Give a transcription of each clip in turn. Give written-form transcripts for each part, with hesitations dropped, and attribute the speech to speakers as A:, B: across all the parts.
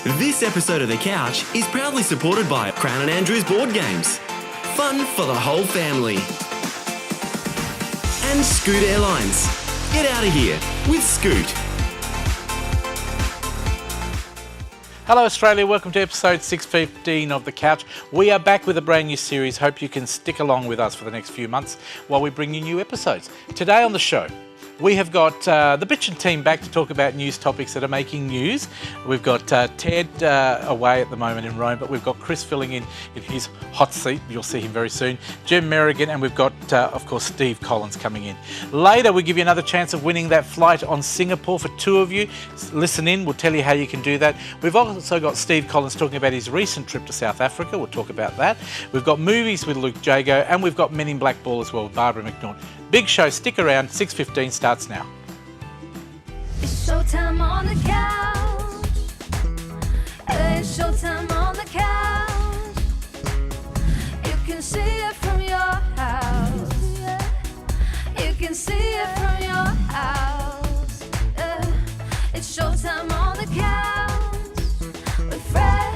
A: This episode of The Couch is proudly supported by Crown and Andrews Board Games. Fun for the whole family. And Scoot Airlines. Get out of here with Scoot.
B: Hello Australia, welcome to episode 615 of The Couch. We are back with a brand new series. Hope you can stick along with us for the next few months while we bring you new episodes. Today on the show, we have got the Bitchin' team back to talk about news topics that are making news. We've got Ted away at the moment in Rome, but we've got Chris filling in his hot seat. You'll see him very soon. Jem Merrigan, and we've got, of course, Steve Collins coming in. Later, we'll give you another chance of winning that flight on Singapore for two of you. Listen in, we'll tell you how you can do that. We've also got Steve Collins talking about his recent trip to South Africa. We'll talk about that. We've got movies with Luke Jago, and we've got Men in Black Ball as well with Barbara McNaught. Big show, stick around, 6:15 starts now.
C: It's showtime on the couch. It's showtime on the couch. You can see it from your house. You can see it from your house. It's showtime on the couch with Fred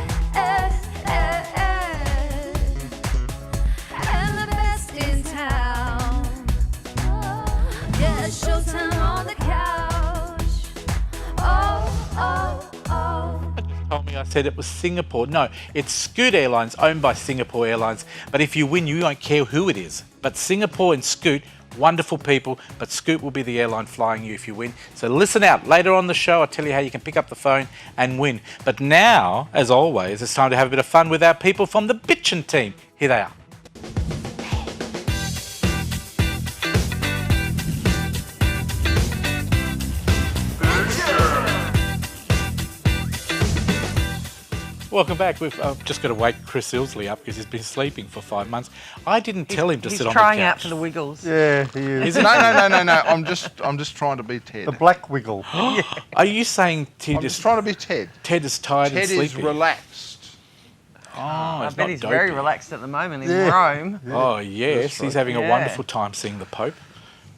C: and the best in town. Yeah, it's showtime on the couch.
B: Told me I said it was Singapore. No, it's Scoot Airlines, owned by Singapore Airlines. But if you win, you won't care who it is. But Singapore and Scoot, wonderful people, but Scoot will be the airline flying you if you win. So listen out. Later on the show, I'll tell you how you can pick up the phone and win. But now, as always, it's time to have a bit of fun with our people from the Bitchin' team. Here they are. Welcome back. We've just got to wake Chris Ilsley up because he's been sleeping for 5 months. I didn't tell him to sit on the couch.
D: He's trying out for the wiggles.
E: Yeah, he is.
F: No. I'm just trying to be Ted.
E: The black wiggle.
B: Yeah. Are you saying Ted
F: I'm just trying to be Ted.
B: Ted is tired and
F: Ted
B: sleepy?
F: is relaxed.
D: I
B: he's
D: bet
B: not
D: he's
B: dopey.
D: very relaxed at the moment in
E: Yeah.
D: Rome.
B: Oh, yes. He's having a
D: Yeah.
B: wonderful time seeing the Pope.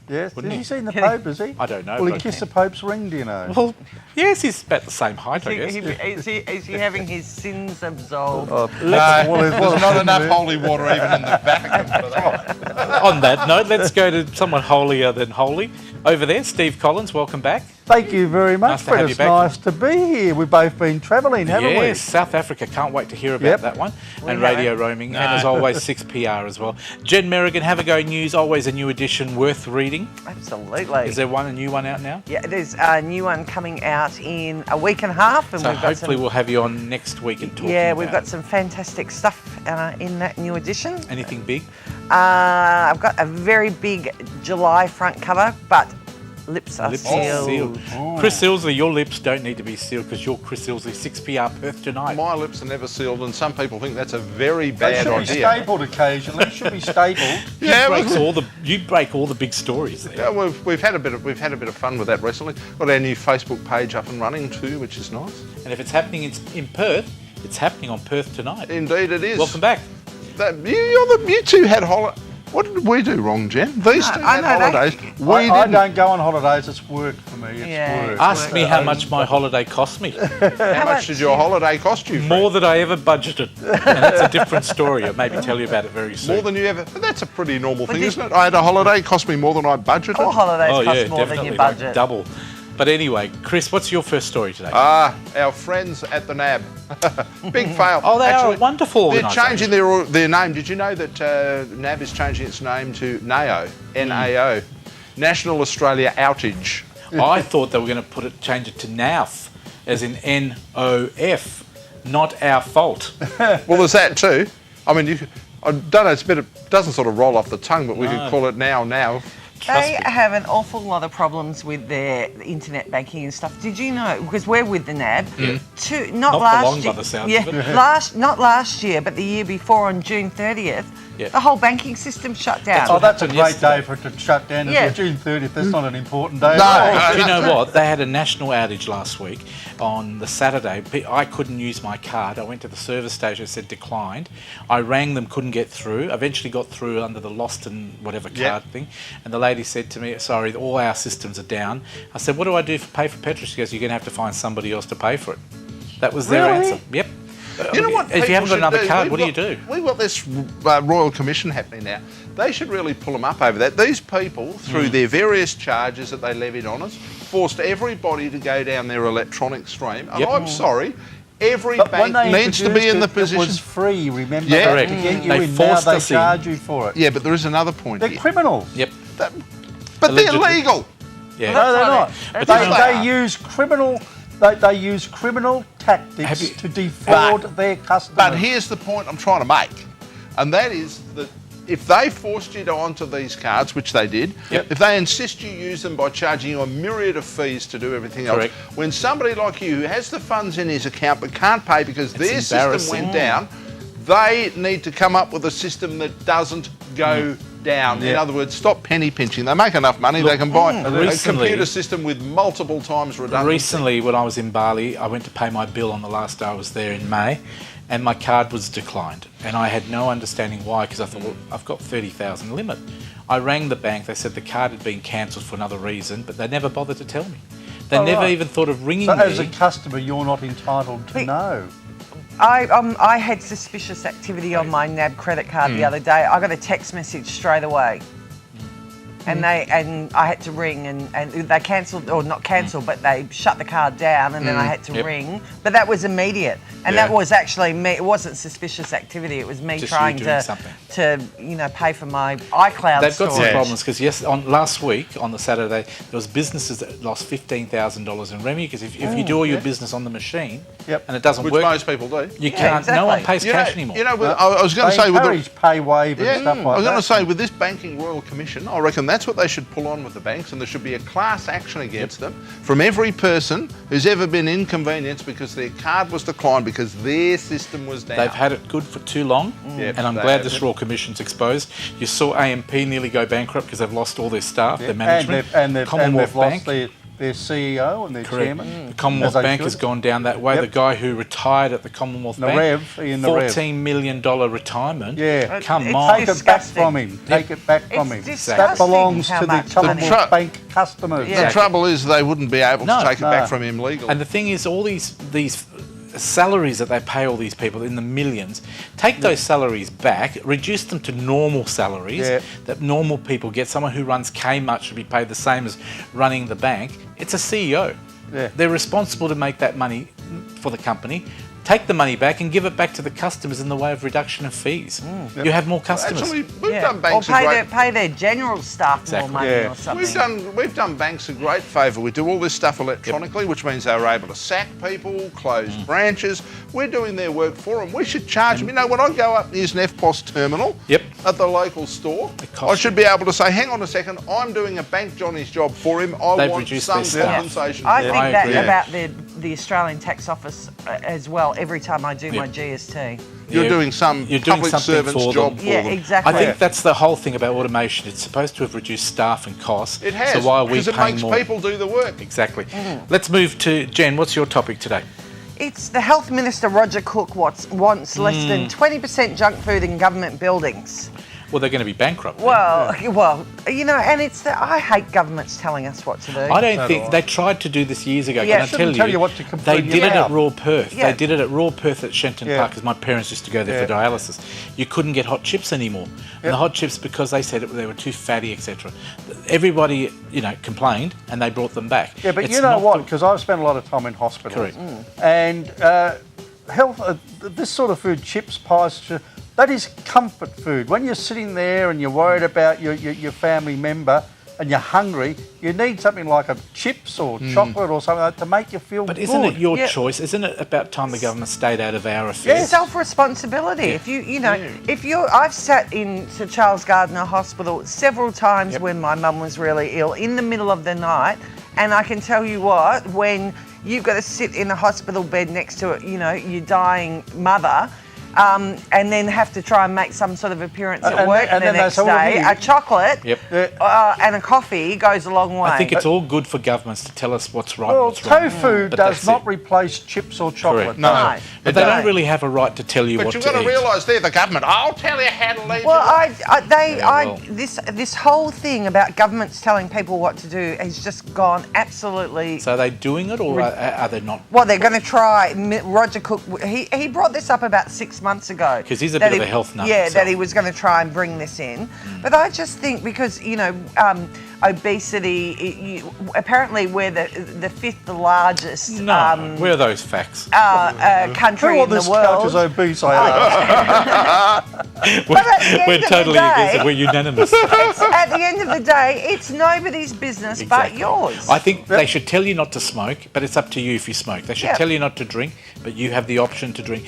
E: Yes.
B: Wouldn't
E: Has
B: he?
E: he seen the Pope, has he?
B: I don't know.
E: Will he
B: but-
E: kiss the Pope's ring, do you know?
B: Well, yes, he's about the same height, I guess.
D: Is he having his sins absolved?
E: Oh,
F: No, there's not enough holy water even in the Vatican for that.
B: On that note, let's go to someone holier than holy. Over there, Steve Collins, welcome back.
E: Thank you very much,
B: Nice to
E: Fred.
B: have you
E: It's
B: back.
E: nice to be here. We've both been travelling, haven't
B: Yes, South Africa. Can't wait to hear about
E: Yep.
B: that one. And
D: We
B: radio
D: have.
B: roaming. And as always, 6PR as well. Jen Merrigan, Have a Go News, always a new edition worth reading.
D: Absolutely.
B: Is there a new one out now?
D: Yeah, there's a new one coming out in a week and a half. And
B: So
D: we've got
B: hopefully
D: some,
B: we'll have you on next week and talking
D: yeah, we've
B: about
D: got some fantastic stuff in that new edition.
B: anything big.
D: I've got a very big July front cover, but lips are
B: Lips are
D: sealed.
B: sealed. Chris Ilsley, your lips don't need to be sealed because you're Chris Ilsley, 6PR Perth tonight.
F: My lips are never sealed, and some people think that's a very
E: They
F: bad
E: should be
F: idea.
E: stapled occasionally. Should be stapled.
F: Yeah,
B: You break all the big stories there.
F: yeah, we've had a bit of fun with that recently. Got our new Facebook page up and running too, which is nice.
B: And if it's happening in Perth, it's happening on Perth tonight.
F: Indeed, it is.
B: Welcome back.
F: You two had holiday. What did we do wrong, Jen? These two
D: I
F: had
D: know,
F: holidays.
E: I don't go on holidays. It's work for me. It's
D: Yeah.
E: work.
B: Ask me how much my holiday cost me.
F: How much did your holiday cost you? Fred?
B: More than I ever budgeted. And that's a different story. I'll maybe tell you about it very soon.
F: More than you ever. But that's a pretty normal thing,
D: did-
F: isn't it? I had a holiday, cost me more than I budgeted.
D: All holidays
B: Oh,
D: cost
B: yeah,
D: more
B: definitely.
D: than your budget.
B: Double. But anyway, Chris, what's your first story today?
F: Our friends at the NAB. Big fail.
B: Oh, they are a
F: Actually,
B: wonderful
F: They're
B: organisation.
F: changing their name. Did you know that NAB is changing its name to NAO? N-A-O. National Australia Outage.
B: I thought they were going to change it to NOF, as in N-O-F, not our fault.
F: Well, there's that too. I mean, I don't know, it doesn't sort of roll off the tongue, but we could call it now.
B: Trust
D: They
B: me.
D: have an awful lot of problems with their internet banking and stuff. Did you know? Because we're with the NAB. Not
B: Not for
D: last
B: long
D: year.
B: by the sounds
D: yeah,
B: of it.
D: not last year, but the year before on June 30th.
B: Yeah.
D: The whole banking system shut down.
E: Oh, that's a
B: happened
E: great day for it to shut down.
D: Yeah.
E: It's June 30th. That's not an important day.
F: No.
E: at all.
B: Do you know what? They had a national outage last week on the Saturday. I couldn't use my card. I went to the service station, it said declined. I rang them, couldn't get through. Eventually got through under the lost and whatever card thing. And the lady said to me, sorry, all our systems are down. I said, what do I do for pay for petrol? She goes, you're going to have to find somebody else to pay for it. That was their
E: Really?
B: answer. Yep.
F: You know what?
B: If you haven't got
F: people
B: another
F: should
B: card,
F: We've
B: what do you
F: got-
B: do?
F: We've got this Royal Commission happening now. They should really pull them up over that. These people, through their various charges that they levied on us, forced everybody to go down their electronic stream. And
B: Yep.
F: I'm sorry, every
E: But when
F: bank
E: they
F: needs to be in the
E: introduced it,
F: position.
E: it was free, remember?
F: Yeah.
B: Correct.
E: To get you
B: They
E: in, now
B: forced
E: they
B: us in.
E: charge you for it.
F: Yeah, but there is another point
E: They're
F: here.
E: criminals.
B: Yep.
F: But they're
B: Allegedly.
F: legal.
B: Yeah.
E: No, they're not.
D: That's
F: what they
E: They
F: are.
E: use criminal. They use criminal tactics
B: Have you-
E: to defraud their customers.
F: But here's the point I'm trying to make, and that is that if they forced you to onto these cards, which they did,
B: Yep.
F: if they insist you use them by charging you a myriad of fees to do everything else,
B: Correct.
F: when somebody like you who has the funds in his account but can't pay because their system
B: embarrassing.
F: went down, they need to come up with a system that doesn't go down. In
E: Yeah.
F: other words, stop penny pinching. They make enough money, they can buy a
B: recently-
F: computer system with multiple times redundancy.
B: Recently, when I was in Bali, I went to pay my bill on the last day I was there in May, and my card was declined. And I had no understanding why, because I thought, well, I've got 30,000 limit. I rang the bank, they said the card had been cancelled for another reason, but they never bothered to tell me. They
E: Oh,
B: never
E: right.
B: even thought of ringing
E: So as a
B: me.
E: customer, you're not entitled to know.
D: I had suspicious activity on my NAB credit card the other day. I got a text message straight away. And I had to ring and they cancelled, or not cancelled, but they shut the card down and then I had to
B: Yep.
D: ring. But that was immediate. And
F: Yeah.
D: that was actually me. It wasn't suspicious activity. It was me
B: Just you
D: trying
B: doing something.
D: to pay for my iCloud
B: They've got some
D: storage.
B: problems because last week on the Saturday there was businesses that lost $15,000 in revenue because if you do all your business on the machine
E: Yep.
B: and it doesn't
F: Which
B: work,
F: most people do.
B: you can't. No one pays
D: exactly.
B: cash anymore.
F: You know, I was going
E: They
F: to say with the,
E: encourage pay waiver and stuff
F: I
E: like
F: was going
E: that.
F: to say, with this Banking Royal Commission, I reckon that's what they should pull on with the banks, and there should be a class action against them from every person who's ever been inconvenienced because their card was declined because their system was down.
B: They've had it good for too long,
F: Yep,
B: and I'm
F: they
B: glad
F: have.
B: this Royal Commission's exposed. You saw AMP nearly go bankrupt because they've lost all their staff, their
E: and
B: management.
E: they've
B: Commonwealth
E: lost
B: Bank,
E: their CEO and their
B: correct.
E: chairman.
B: The Commonwealth
E: as they
B: Bank
E: should.
B: has gone down that way.
E: Yep.
B: The guy who retired at the Commonwealth Bank,
E: Ian Narev.
B: $14 million retirement.
E: Yeah.
B: Come
D: It's
B: on.
E: Take it back
D: disgusting.
E: from him. Take it back from him.
D: It's
E: That
D: disgusting
E: belongs
D: how
E: to the
D: much
E: Commonwealth
F: money-
E: Bank customers.
D: Yeah.
F: The trouble is they wouldn't be able
B: No.
F: to take it
E: No.
F: back from him legally.
B: And the thing is, all these salaries that they pay all these people in the millions, take those salaries back, reduce them to normal salaries
E: Yeah.
B: that normal people get. Someone who runs Kmart should be paid the same as running the bank. It's a CEO.
E: Yeah.
B: They're responsible to make that money for the company. Take the money back and give it back to the customers in the way of reduction of fees. You have more customers.
F: Actually, we've
D: Yeah.
F: done
D: Or
F: banks a
D: pay
F: great...
D: their general staff
B: Exactly.
D: more money
E: Yeah.
D: or something.
F: We've done banks a great favour. We do all this stuff electronically, which means they were able to sack people, close branches. We're doing their work for them. We should charge them. You know, when I go up and use an FPOS terminal
B: Yep.
F: at the local store,
B: costs
F: I should be able to say, hang on a second, I'm doing a Bank Johnny's job for him. I
B: They've
F: want
B: reduced
F: some
B: their staff.
F: compensation.
D: I
F: for
D: think
F: it."
B: I
D: that
B: agree.
D: about the Australian Tax Office as well. Every time I do my
B: Yeah.
D: GST.
F: You're
B: Yeah.
F: doing some
B: You're doing
F: public
B: something
F: servant's
B: for
F: job
B: them.
F: for
D: Yeah,
F: them.
D: exactly.
B: I think that's the whole thing about automation. It's supposed to have reduced staff and costs.
F: It has,
B: So why are we
F: because it
B: paying
F: makes
B: more?
F: people do the work.
B: Exactly. Let's move to Jen. What's your topic today?
D: It's the Health Minister Roger Cook wants less than 20% junk food in government buildings.
B: Well, they're going to be bankrupt. then.
D: Well, you know, and I hate governments telling us what to do.
B: I don't think they tried to do this years ago.
D: Yeah.
B: Can I
E: Shouldn't
B: tell
E: tell you what to
B: they
E: complain
B: did it
E: about.
B: at Raw Perth.
D: Yeah.
B: They did it at Raw Perth at Shenton
E: Yeah.
B: Park because my parents used to go there for
E: Yeah.
B: dialysis. You couldn't get hot chips anymore. And the hot chips, because they said they were too fatty, etc. Everybody, complained and they brought them back.
E: Yeah, but
B: It's
E: you know
B: not
E: what?
B: the-
E: Because I've spent a lot of time in hospitals.
B: Correct.
E: And this sort of food, chips, pies, that is comfort food. When you're sitting there and you're worried about your family member and you're hungry, you need something like a chips or chocolate or something like that to make you feel
B: But
E: good.
B: isn't it your
D: Yeah.
B: choice? Isn't it about time the government stayed out of our affairs?
E: Yes.
D: Self-responsibility. If I've sat in Sir Charles Gardner Hospital several times when my mum was really ill in the middle of the night, and I can tell you what, when you've got to sit in a hospital bed next to your dying mother, and then have to try and make some sort of appearance at
E: And-
D: work
E: and
D: the
E: then they
D: next
E: say, well,
D: day.
E: here-
D: A chocolate
B: Yep.
D: and a coffee goes a long way.
B: I think it's all good for governments to tell us what's right and
E: Well,
B: what's wrong.
E: tofu
B: But
E: does
B: that's
E: not
B: it.
E: replace chips or chocolate.
B: Correct.
F: No.
D: No.
B: But they don't really have a right to tell you
F: But
B: what
F: you've
B: to
F: got to
B: eat.
F: realise they're the government. I'll tell you how to lead
D: Well,
F: your life.
D: this whole thing about governments telling people what to do has just gone absolutely.
B: So are they doing it or are they not?
D: Well, they're going to try. Roger Cook, he brought this up about 6 months ago.
B: 'Cause he's a
D: that
B: bit of a health nut
D: Yeah,
B: himself.
D: that he was going to try and bring this in. But I just think because, obesity, apparently we're the fifth largest
B: No, where are those facts?
D: country
E: Who on
D: in the
E: this couch
D: world.
E: is obese, I ask?
D: But at the end
B: We're
D: of the
B: totally against
D: day-
B: it. We're unanimous.
D: At the end of the day, it's nobody's business but
B: Exactly.
D: yours.
B: I think they should tell you not to smoke, but it's up to you if you smoke. They should
D: Yeah.
B: tell you not to drink, but you have the option to drink.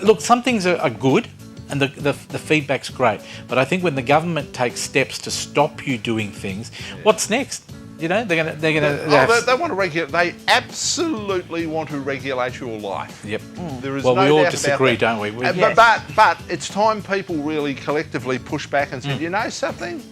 B: Look, some things are good, and the feedback's great. But I think when the government takes steps to stop you doing things, what's next? You know, they're gonna.
F: They want to regulate. They absolutely want to regulate your life.
B: Yep.
F: There is
B: Well,
F: no
B: we all
F: doubt
B: disagree,
F: about that.
B: don't we? We-
F: But, but it's time people really collectively push back and said, you know something?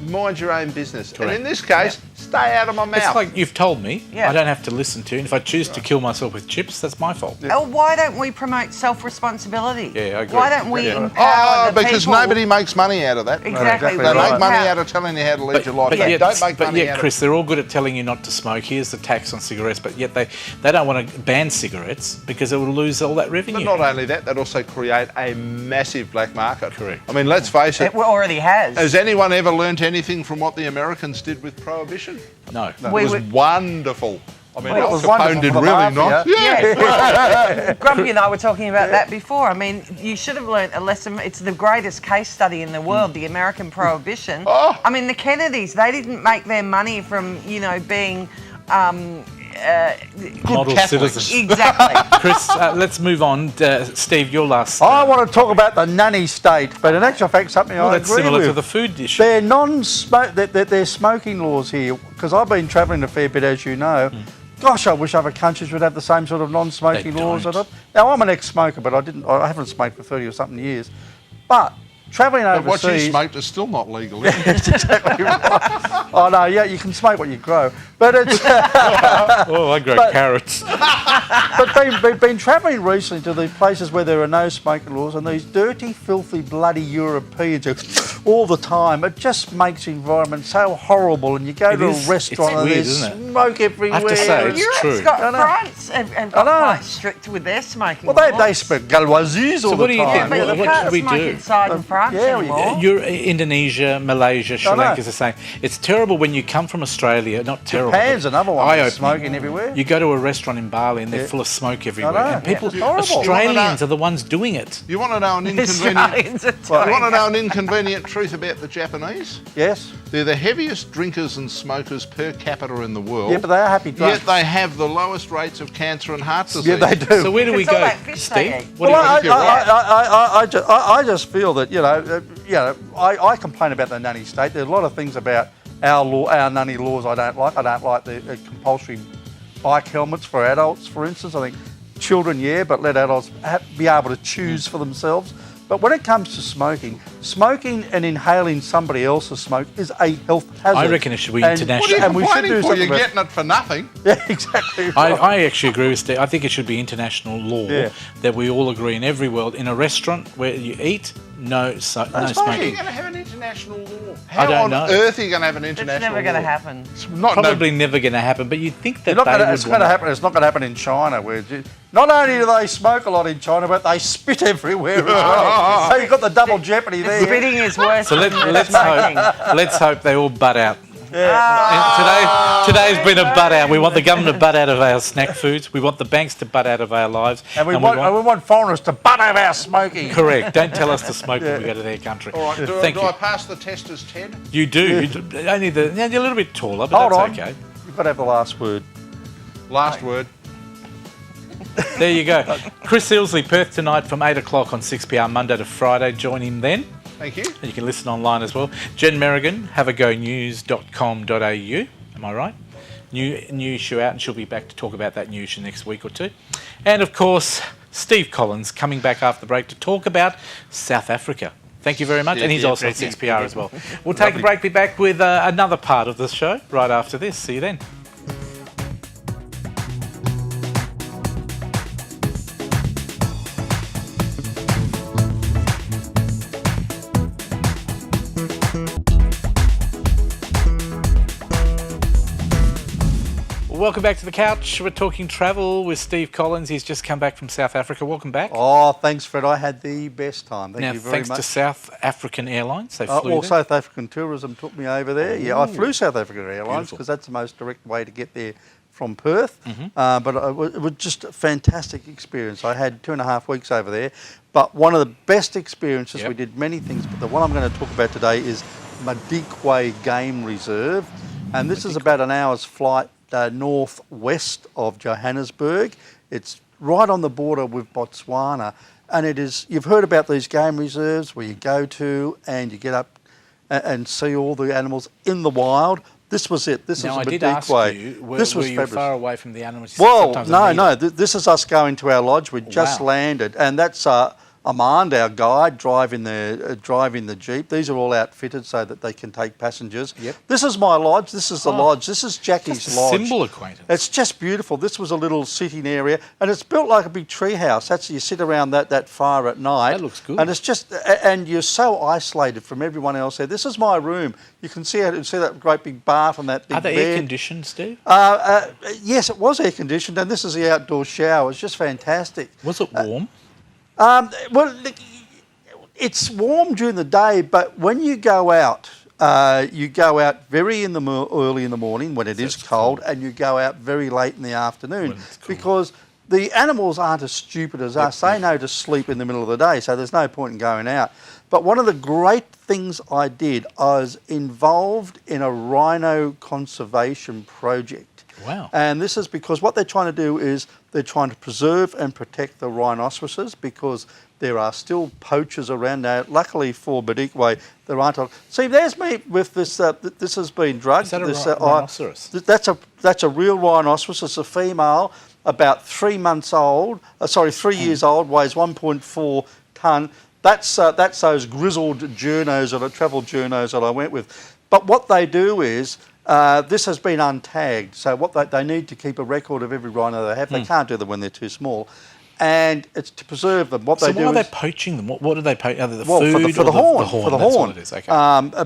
F: Mind your own business.
B: Correct.
F: And in this case, stay out of my mouth.
B: It's like you've told me.
D: Yeah.
B: I don't have to listen to you. And if I choose to kill myself with chips, that's my fault.
D: Oh, why don't we promote self-responsibility?
B: Yeah, I agree.
D: Why don't we
B: Yeah.
D: empower the
F: because
D: people?
F: nobody makes money out of that.
D: Exactly.
F: They
D: we
F: make money
D: empower-
F: out of telling you how to lead your life.
B: But
F: They
B: yet,
F: don't make money out of
B: Chris, they're all good at telling you not to smoke. Here's the tax on cigarettes, but yet they don't want to ban cigarettes because it will lose all that revenue.
F: But not only that, they'd also create a massive black market.
B: Correct.
F: I mean, let's face it.
D: It already has.
F: Has anyone ever learnt anything from what the Americans did with Prohibition?
B: No.
F: It
D: We
F: was
D: would-
F: wonderful. I mean,
E: Well, it
F: Al
E: was
F: Capone
E: wonderful
F: did
E: for the
F: really
E: mafia.
F: nice.
D: Yeah. Grumpy and I were talking about that before. I mean, you should have learnt a lesson. It's the greatest case study in the world, the American Prohibition.
F: Oh.
D: I mean, the Kennedys, they didn't make their money from, being...
B: Model
F: Catholics.
B: citizens.
D: exactly.
B: Chris, let's move on. Steve, your last.
E: I want to talk about the nanny state, but in actual fact, something
B: well,
E: I
B: that's
E: agree
B: similar
E: with.
B: to the food dish.
E: They're non-smoke. They're smoking laws here, because I've been travelling a fair bit, as you know. Gosh, I wish other countries would have the same sort of non-smoking
B: They
E: laws.
B: don't.
E: Now, I'm an ex-smoker, but I haven't smoked for 30 or something years. But travelling
F: But what
E: overseas,
F: you smoked is still not legal. is it?
E: it's exactly right. Oh no, yeah, you can smoke what you grow, but it's.
B: Oh, I grow
E: But-
B: carrots.
E: But been travelling recently to these places where there are no smoking laws, and these dirty, filthy, bloody Europeans who, all the time. It just makes the environment so horrible. And you go
B: It
E: to
B: is.
E: a restaurant
B: It's
E: and
B: weird,
E: there's
B: isn't it?
E: smoke everywhere.
B: say, it's
D: Europe's
B: true.
D: got
E: I know.
D: France have got
E: I know.
D: quite strict with their smoking
E: Well, they
D: laws.
E: speak Galoisies all
B: So what
E: the
B: do you
E: time.
B: think?
D: But
B: What
D: you
B: should
D: can't
B: we
D: smoke
B: do?
D: inside in France
E: yeah, we-
D: anymore.
B: Indonesia, Malaysia, Sri
E: I know.
B: Lanka is the same. It's terrible when you come from Australia. Not terrible.
E: Japan's
B: but
E: another one.
B: eye-opening.
E: Smoking everywhere.
B: You go to a restaurant in Bali and they're
E: Yeah.
B: full of smoke everywhere.
E: know.
B: And people,
E: It's horrible.
B: Australians are the ones doing it.
F: You want to know an inconvenient?
D: Australians are
F: You
D: doing
F: want to
D: it.
F: know an inconvenient truth about the Japanese?
E: Yes.
F: They're the heaviest drinkers and smokers per capita in the world.
E: Yeah, but they are happy drunk.
F: Yet they have the lowest rates of cancer and heart disease.
E: Yeah, they do.
B: So where do we
D: It's all
B: go,
D: that fish they
B: Steve?
D: eat.
B: What
E: Well,
B: do you think?
E: I just feel that I complain about the nanny state. There's a lot of things about our nanny laws I don't like. I don't like the compulsory bike helmets for adults, for instance. I think children, yeah, but let adults be able to choose for themselves. But when it comes to smoking and inhaling somebody else's smoke is a health hazard.
B: I reckon it should be
E: And-
B: international.
F: What are you
E: And we should
F: complaining
E: do
F: for?
E: something
F: You're
E: about-
F: getting it for nothing.
E: Yeah, exactly.
B: I actually agree with Steve. I think it should be international law
E: Yeah.
B: that we all agree in every world. In a restaurant where you eat, no
E: smoking.
F: How are you
B: smoking.
F: going to have an international law?
B: I
F: How
B: don't
F: on
B: know.
F: earth are you going to have an
D: It's
F: international
D: never going to
F: law?
D: happen.
F: It's not,
B: Probably never going to happen, but you'd think that
E: It's not
B: they
E: going
B: would
E: to
B: want
E: happen. It's not going to happen in China, where not only do they smoke a lot in China, but they spit everywhere as well. So you've got the double jeopardy there.
D: Spitting is worse
B: So
D: than
B: let's
D: smoking.
B: hope they all butt out. And today's been a butt out. We want the government to butt out of our snack foods. We want the banks to butt out of our lives.
E: And we want foreigners to butt out our smoking.
B: Correct. Don't tell us to smoke when we go to their country.
F: All right,
B: Thank
F: do
B: you.
F: I pass the test as Ted?
B: You do. You do. Only you're a little bit taller, but
E: Hold on.
B: that's okay.
E: You've got to have the last word.
F: Last word.
B: There you go. Chris Ilsley, Perth tonight from 8 o'clock on 6pm, Monday to Friday. Join him then.
F: Thank you.
B: And you can listen online as well. Jen Merrigan, haveagonews.com.au. Am I right? New issue out, and she'll be back to talk about that new issue next week or two. And of course, Steve Collins, coming back after the break to talk about South Africa. Thank you very much. And he's also at 6PR as well. We'll take a break, be back with another part of the show right after this. See you then. Welcome back to the couch. We're talking travel with Steve Collins. He's just come back from South Africa. Welcome back.
E: Oh, thanks, Fred. I had the best time. Thank you very
B: thanks
E: much.
B: to South African Airlines. They flew there.
E: South African Tourism took me over there. Yeah, I flew South African Airlines because that's the most direct way to get there from Perth. But it was just a fantastic experience. I had 2.5 weeks over there. But one of the best experiences, we did many things, but the one I'm going to talk about today is Madikwe Game Reserve. And this is about an hour's flight northwest of Johannesburg. It's right on the border with Botswana, and it is. You've heard about these game reserves where you go to and you get up and see all the animals in the wild. This was it. This is
B: I
E: a
B: did ask you, were you far away from the animals?
E: Well, no. This is us going to our lodge. We just landed, and that's Amand, our guide, driving the Jeep. These are all outfitted so that they can take passengers.
B: Yep.
E: This is my lodge. This is the lodge. This is Jackie's
B: just
E: lodge.
B: Symbol acquaintance.
E: It's just beautiful. This was a little sitting area, and it's built like a big tree house. That's you sit around that fire at night.
B: That looks good.
E: And it's just, and you're so isolated from everyone else there. This is my room. You can see that great big bath and that big
B: Are they
E: bed.
B: air conditioned, Steve?
E: Yes, it was air conditioned, and this is the outdoor shower. It's just fantastic.
B: Was it warm?
E: Well, it's warm during the day, but when you go out very early in the morning when it is cold, and you go out very late in the afternoon because the animals aren't as stupid as us. They know to sleep in the middle of the day, so there's no point in going out. But one of the great things I did, I was involved in a rhino conservation project.
B: Wow.
E: And this is because what they're trying to do is they're trying to preserve and protect the rhinoceroses because there are still poachers around now. Luckily for Madikwe, there aren't. See, there's me with this. This has been drugged.
B: Is that a rhinoceros?
E: That's a real rhinoceros. It's a female, about 3 months old. 3 years old, weighs 1.4 tonne. That's those grizzled travel journos that I went with. But what they do is. This has been untagged, so what they need to keep a record of every rhino they have. They can't do them when they're too small, and it's to preserve them.
B: So why are they poaching them? What do they poach? Are they the food
E: for the horn? For the
B: That's
E: horn.
B: what it is. Okay.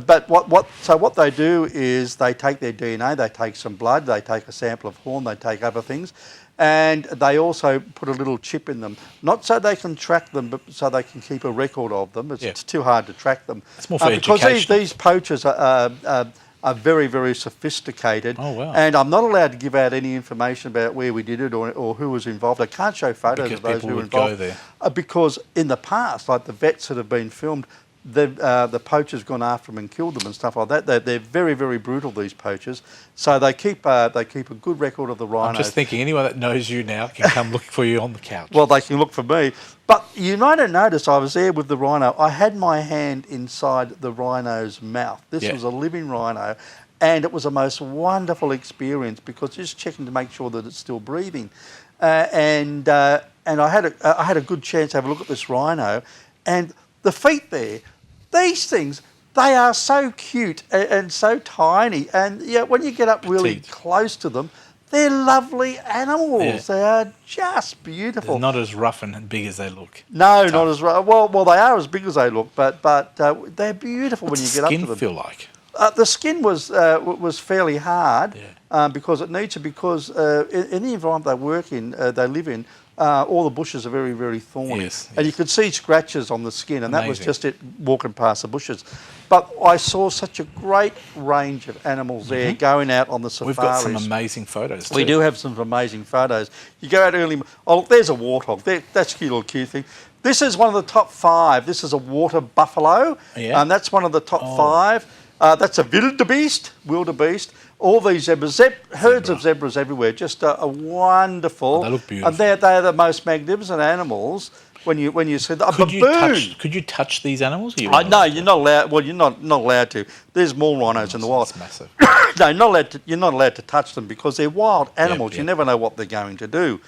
E: But what they do is they take their DNA, they take some blood, they take a sample of horn, they take other things, and they also put a little chip in them, not so they can track them, but so they can keep a record of them. It's too hard to track them.
B: It's more for
E: because
B: education.
E: these poachers are very, very sophisticated.
B: Oh, wow.
E: And I'm not allowed to give out any information about where we did it or who was involved. I can't show photos of those who were involved.
B: Go there.
E: Because in the past, like the vets that have been filmed, the poachers gone after them and killed them and stuff like that. They're very, very brutal, these poachers. So they keep a good record of the rhinos.
B: I'm just thinking, anyone that knows you now can come look for you on the couch.
E: Well, they can look for me. But you might have noticed I was there with the rhino. I had my hand inside the rhino's mouth. This was a living rhino. And it was a most wonderful experience because just checking to make sure that it's still breathing. And I had a good chance to have a look at this rhino. And the feet there, these things, they are so cute and so tiny. And when you get up really close to them, they're lovely animals. Yeah. They are just beautiful.
B: They're not as rough and big as they look.
E: No, not as rough. Well, they are as big as they look, but they're beautiful when you get up to them.
B: What's the skin feel like?
E: The skin was fairly hard because it needs to, because in the environment they work in, they live in, all the bushes are very, very thorny. And you could see scratches on the skin, and that was just it walking past the bushes. But I saw such a great range of animals there going out on the safaris.
B: We've got some amazing photos too.
E: We do have some amazing photos. You go out early. Oh, there's a warthog. That's a cute little cute thing. This is one of the top 5. This is a water buffalo. And that's one of the top 5. That's a wildebeest. All these zebras, herds of zebras everywhere. Just a wonderful.
B: They look beautiful.
E: And they're the most magnificent animals when you see them. A
B: baboon. Could you touch these animals?
E: No, you're not allowed. Well, you're not allowed to. There's more rhinos in the wild.
B: That's massive.
E: No, you're not allowed to touch them because they're wild animals. You never know what they're going to do.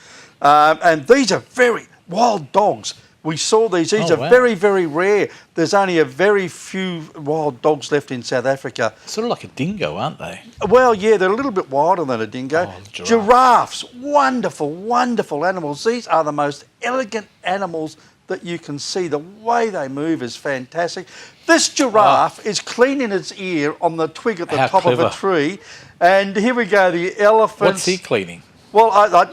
E: And these are very, Wild dogs. We saw these. These
B: Oh,
E: are
B: wow.
E: very, very rare. There's only a very few wild dogs left in South Africa.
B: Sort of like a dingo, aren't they?
E: Well, yeah, they're a little bit wilder than a dingo.
B: Oh, giraffe.
E: Giraffes, wonderful, wonderful animals. These are the most elegant animals that you can see. The way they move is fantastic. This giraffe is cleaning its ear on the twig at the
B: How
E: top of
B: clever.
E: a tree. And here we go, the elephants.
B: What's he cleaning?
E: Well,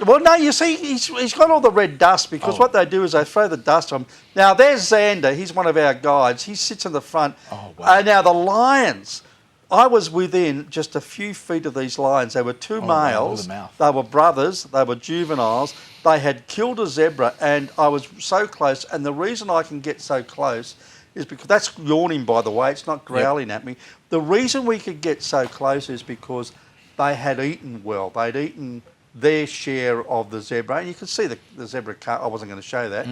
E: well, no, you see, he's got all the red dust because what they do is they throw the dust on him. Now, there's Xander. He's one of our guides. He sits in the front.
B: Oh, wow.
E: Now, the lions, I was within just a few feet of these lions. There were two
B: wow,
E: males.
B: with a mouth.
E: They were brothers. They were juveniles. They had killed a zebra, and I was so close. And the reason I can get so close is because that's yawning, by the way. It's not growling at me. The reason we could get so close is because they had eaten well. They'd eaten their share of the zebra, and you can see the zebra cut. I wasn't going to show that,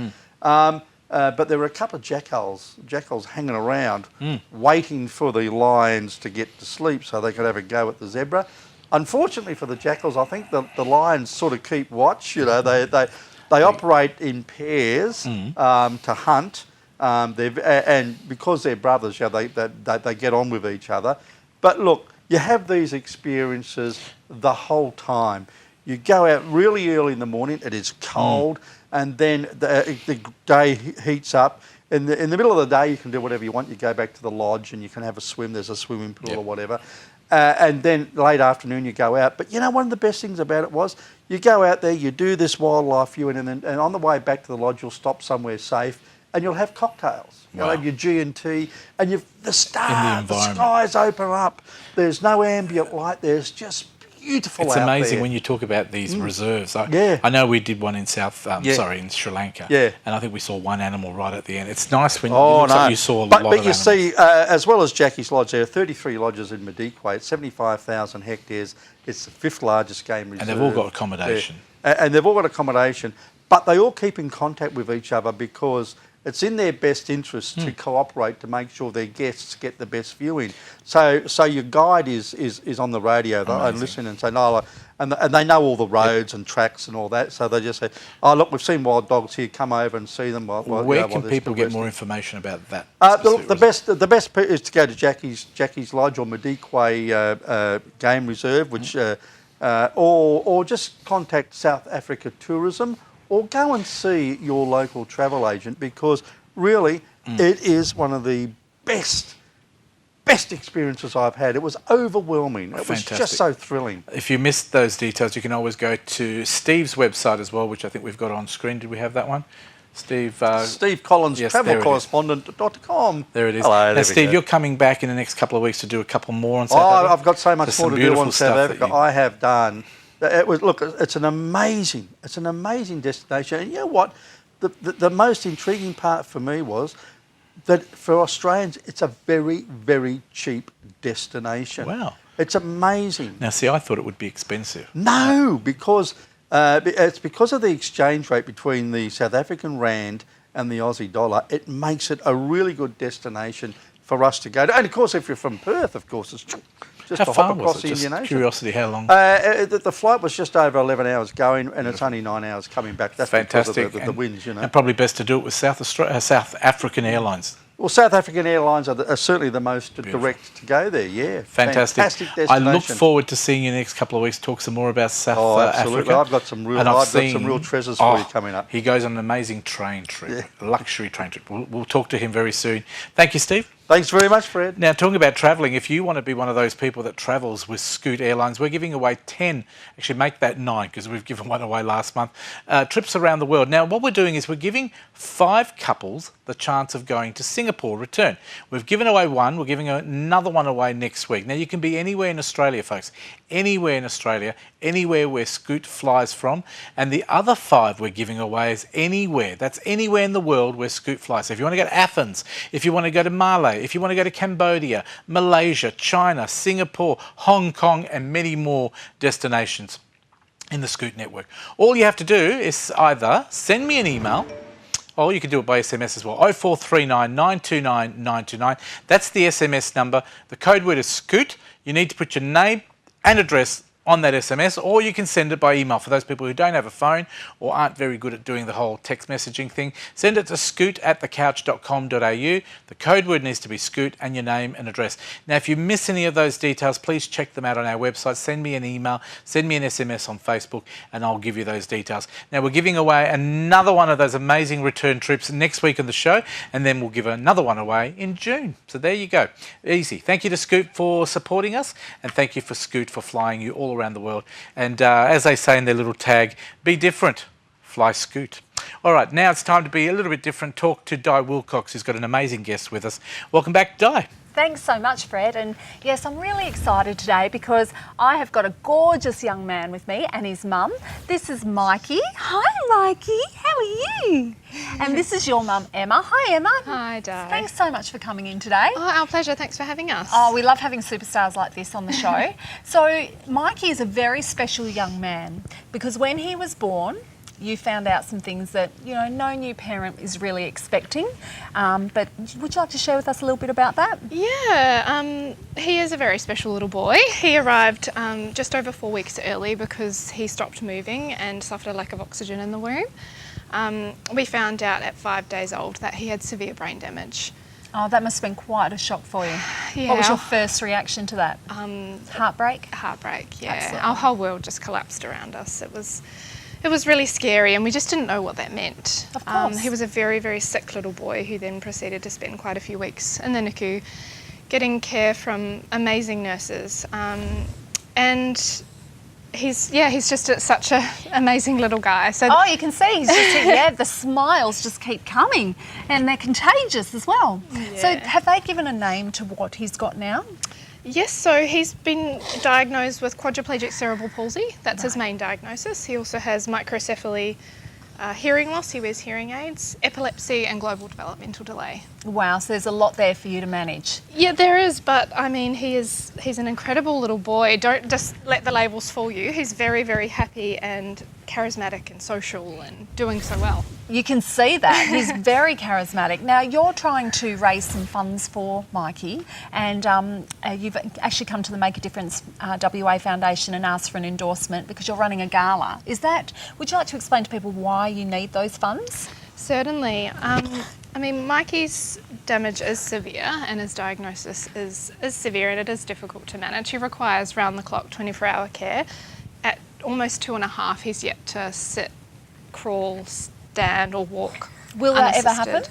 E: but there were a couple of jackals hanging around, waiting for the lions to get to sleep so they could have a go at the zebra. Unfortunately for the jackals, I think the lions sort of keep watch. You know, they operate in pairs to hunt, and because they're brothers, they get on with each other. But look, you have these experiences the whole time. You go out really early in the morning, it is cold, and then the day heats up. In the middle of the day, you can do whatever you want. You go back to the lodge and you can have a swim. There's a swimming pool or whatever. And then late afternoon, you go out. But you know, one of the best things about it was you go out there, you do this wildlife viewing, and on the way back to the lodge, you'll stop somewhere safe and you'll have cocktails. You'll have your G&T, and the stars, the skies open up. There's no ambient light. There's just beautiful
B: It's
E: out
B: amazing
E: there.
B: when you talk about these reserves. I know we did one in in Sri Lanka.
E: Yeah.
B: And I think we saw one animal right at the end. It's nice when you saw a lot
E: but
B: of
E: you
B: animals.
E: see, as well as Jackie's Lodge, there are 33 lodges in Madikwe. It's 75,000 hectares. It's the 5th largest game reserve.
B: And they've all got accommodation.
E: And they've all got accommodation, but they all keep in contact with each other because it's in their best interest to cooperate to make sure their guests get the best viewing. So your guide is on the radio and listen and say, no, and they know all the roads and tracks and all that. So they just say, oh, look, we've seen wild dogs here. Come over and see them.
B: Where can people get more information about that?
E: The best is to go to Jackie's Lodge or Madikwe Game Reserve, which or just contact South Africa Tourism. Or go and see your local travel agent because really it is one of the best experiences I've had. It was overwhelming. It was just so thrilling.
B: If you missed those details, you can always go to Steve's website as well, which I think we've got on screen. Did we have that one? Steve Collins,
E: yes, travelcorrespondent.com.
B: There it is.
E: Hello,
B: now, Steve, you're coming back in the next couple of weeks to do a couple more on South Africa.
E: I've got so much more to do on South Africa. I have done. It's an amazing destination. And you know what? The most intriguing part for me was that for Australians, it's a very, very cheap destination.
B: Wow.
E: It's amazing.
B: Now, see, I thought it would be expensive.
E: No, because it's because of the exchange rate between the South African rand and the Aussie dollar. It makes it a really good destination for us to go to. And of course, if you're from Perth, of course, it's just
B: How
E: a
B: far
E: hop across
B: was
E: the
B: it?
E: Indian
B: Just
E: Ocean.
B: curiosity, how long?
E: The flight was just over 11 hours going, and it's only 9 hours coming back. That's
B: fantastic.
E: Because of the winds, you know.
B: And probably best to do it with South African Airlines.
E: Well, South African Airlines are certainly the most direct to go there, yeah.
B: Fantastic.
E: Destination.
B: I look forward to seeing you next couple of weeks, talk some more about South
E: absolutely.
B: Africa.
E: I've got some real treasures for you coming up.
B: He goes on an amazing train trip, luxury train trip. We'll talk to him very soon. Thank you, Steve.
E: Thanks very much, Fred.
B: Now, talking about travelling, if you want to be one of those people that travels with Scoot Airlines, we're giving away 10, actually make that 9 because we've given one away last month, trips around the world. Now, what we're doing is we're giving 5 couples the chance of going to Singapore return. We've given away one, we're giving another one away next week. Now, you can be anywhere in Australia, folks, anywhere in Australia, anywhere where Scoot flies from, and the other 5 we're giving away is anywhere. That's anywhere in the world where Scoot flies. So if you want to go to Athens, if you want to go to Male, if you want to go to Cambodia, Malaysia, China, Singapore, Hong Kong, and many more destinations in the Scoot network, all you have to do is either send me an email, or you can do it by SMS as well, 0439 929 929. That's the SMS number. The code word is Scoot. You need to put your name and address on that SMS, or you can send it by email. For those people who don't have a phone or aren't very good at doing the whole text messaging thing, send it to scoot@thecouch.com.au. The code word needs to be Scoot and your name and address. Now, if you miss any of those details, please check them out on our website. Send me an email, send me an SMS on Facebook, and I'll give you those details. Now, we're giving away another one of those amazing return trips next week on the show, and then we'll give another one away in June. So there you go. Easy. Thank you to Scoot for supporting us, and thank you for Scoot for flying you all around the world. And as they say in their little tag, be different, fly Scoot. All right, now it's time to be a little bit different. Talk to Di Wilcox, who's got an amazing guest with us. Welcome back, Di.
G: Thanks so much, Fred. And yes, I'm really excited today because I have got a gorgeous young man with me and his mum. This is Mikey. Hi, Mikey. How are you? And this is your mum, Emma. Hi, Emma.
H: Hi, Di.
G: Thanks so much for coming in today.
H: Oh, our pleasure. Thanks for having us.
G: Oh, we love having superstars like this on the show. So Mikey is a very special young man because when he was born, you found out some things that, you know, no new parent is really expecting. But would you like to share with us a little bit about that?
H: Yeah, he is a very special little boy. He arrived just over 4 weeks early because he stopped moving and suffered a lack of oxygen in the womb. We found out at 5 days old that he had severe brain damage.
G: Oh, that must have been quite a shock for you.
H: Yeah.
G: What was your first reaction to that? Heartbreak?
H: Heartbreak, yeah.
G: Absolutely.
H: Our whole world just collapsed around us. It was really scary, and we just didn't know what that meant.
G: Of course.
H: He was a very, very sick little boy who then proceeded to spend quite a few weeks in the NICU getting care from amazing nurses. And he's just such an amazing little guy. So
G: Oh, you can see he's just, the smiles just keep coming and they're contagious as well. So
H: Yeah.
G: have they given a name to what he's got now?
H: Yes, so he's been diagnosed with quadriplegic cerebral palsy. That's his main diagnosis. He also has microcephaly, hearing loss, he wears hearing aids, epilepsy and global developmental delay.
G: Wow, so there's a lot there for you to manage.
H: Yeah, there is, but I mean, he's an incredible little boy. Don't just let the labels fool you. He's very, very happy and charismatic and social and doing so well.
G: You can see that. He's very charismatic. Now, you're trying to raise some funds for Mikey, and you've actually come to the Make a Difference WA Foundation and asked for an endorsement because you're running a gala. Would you like to explain to people why you need those funds?
H: Certainly. I mean, Mikey's damage is severe and his diagnosis is severe and it is difficult to manage. He requires round-the-clock 24-hour care. At almost 2.5, he's yet to sit, crawl, stand or walk.
G: Will that ever happen?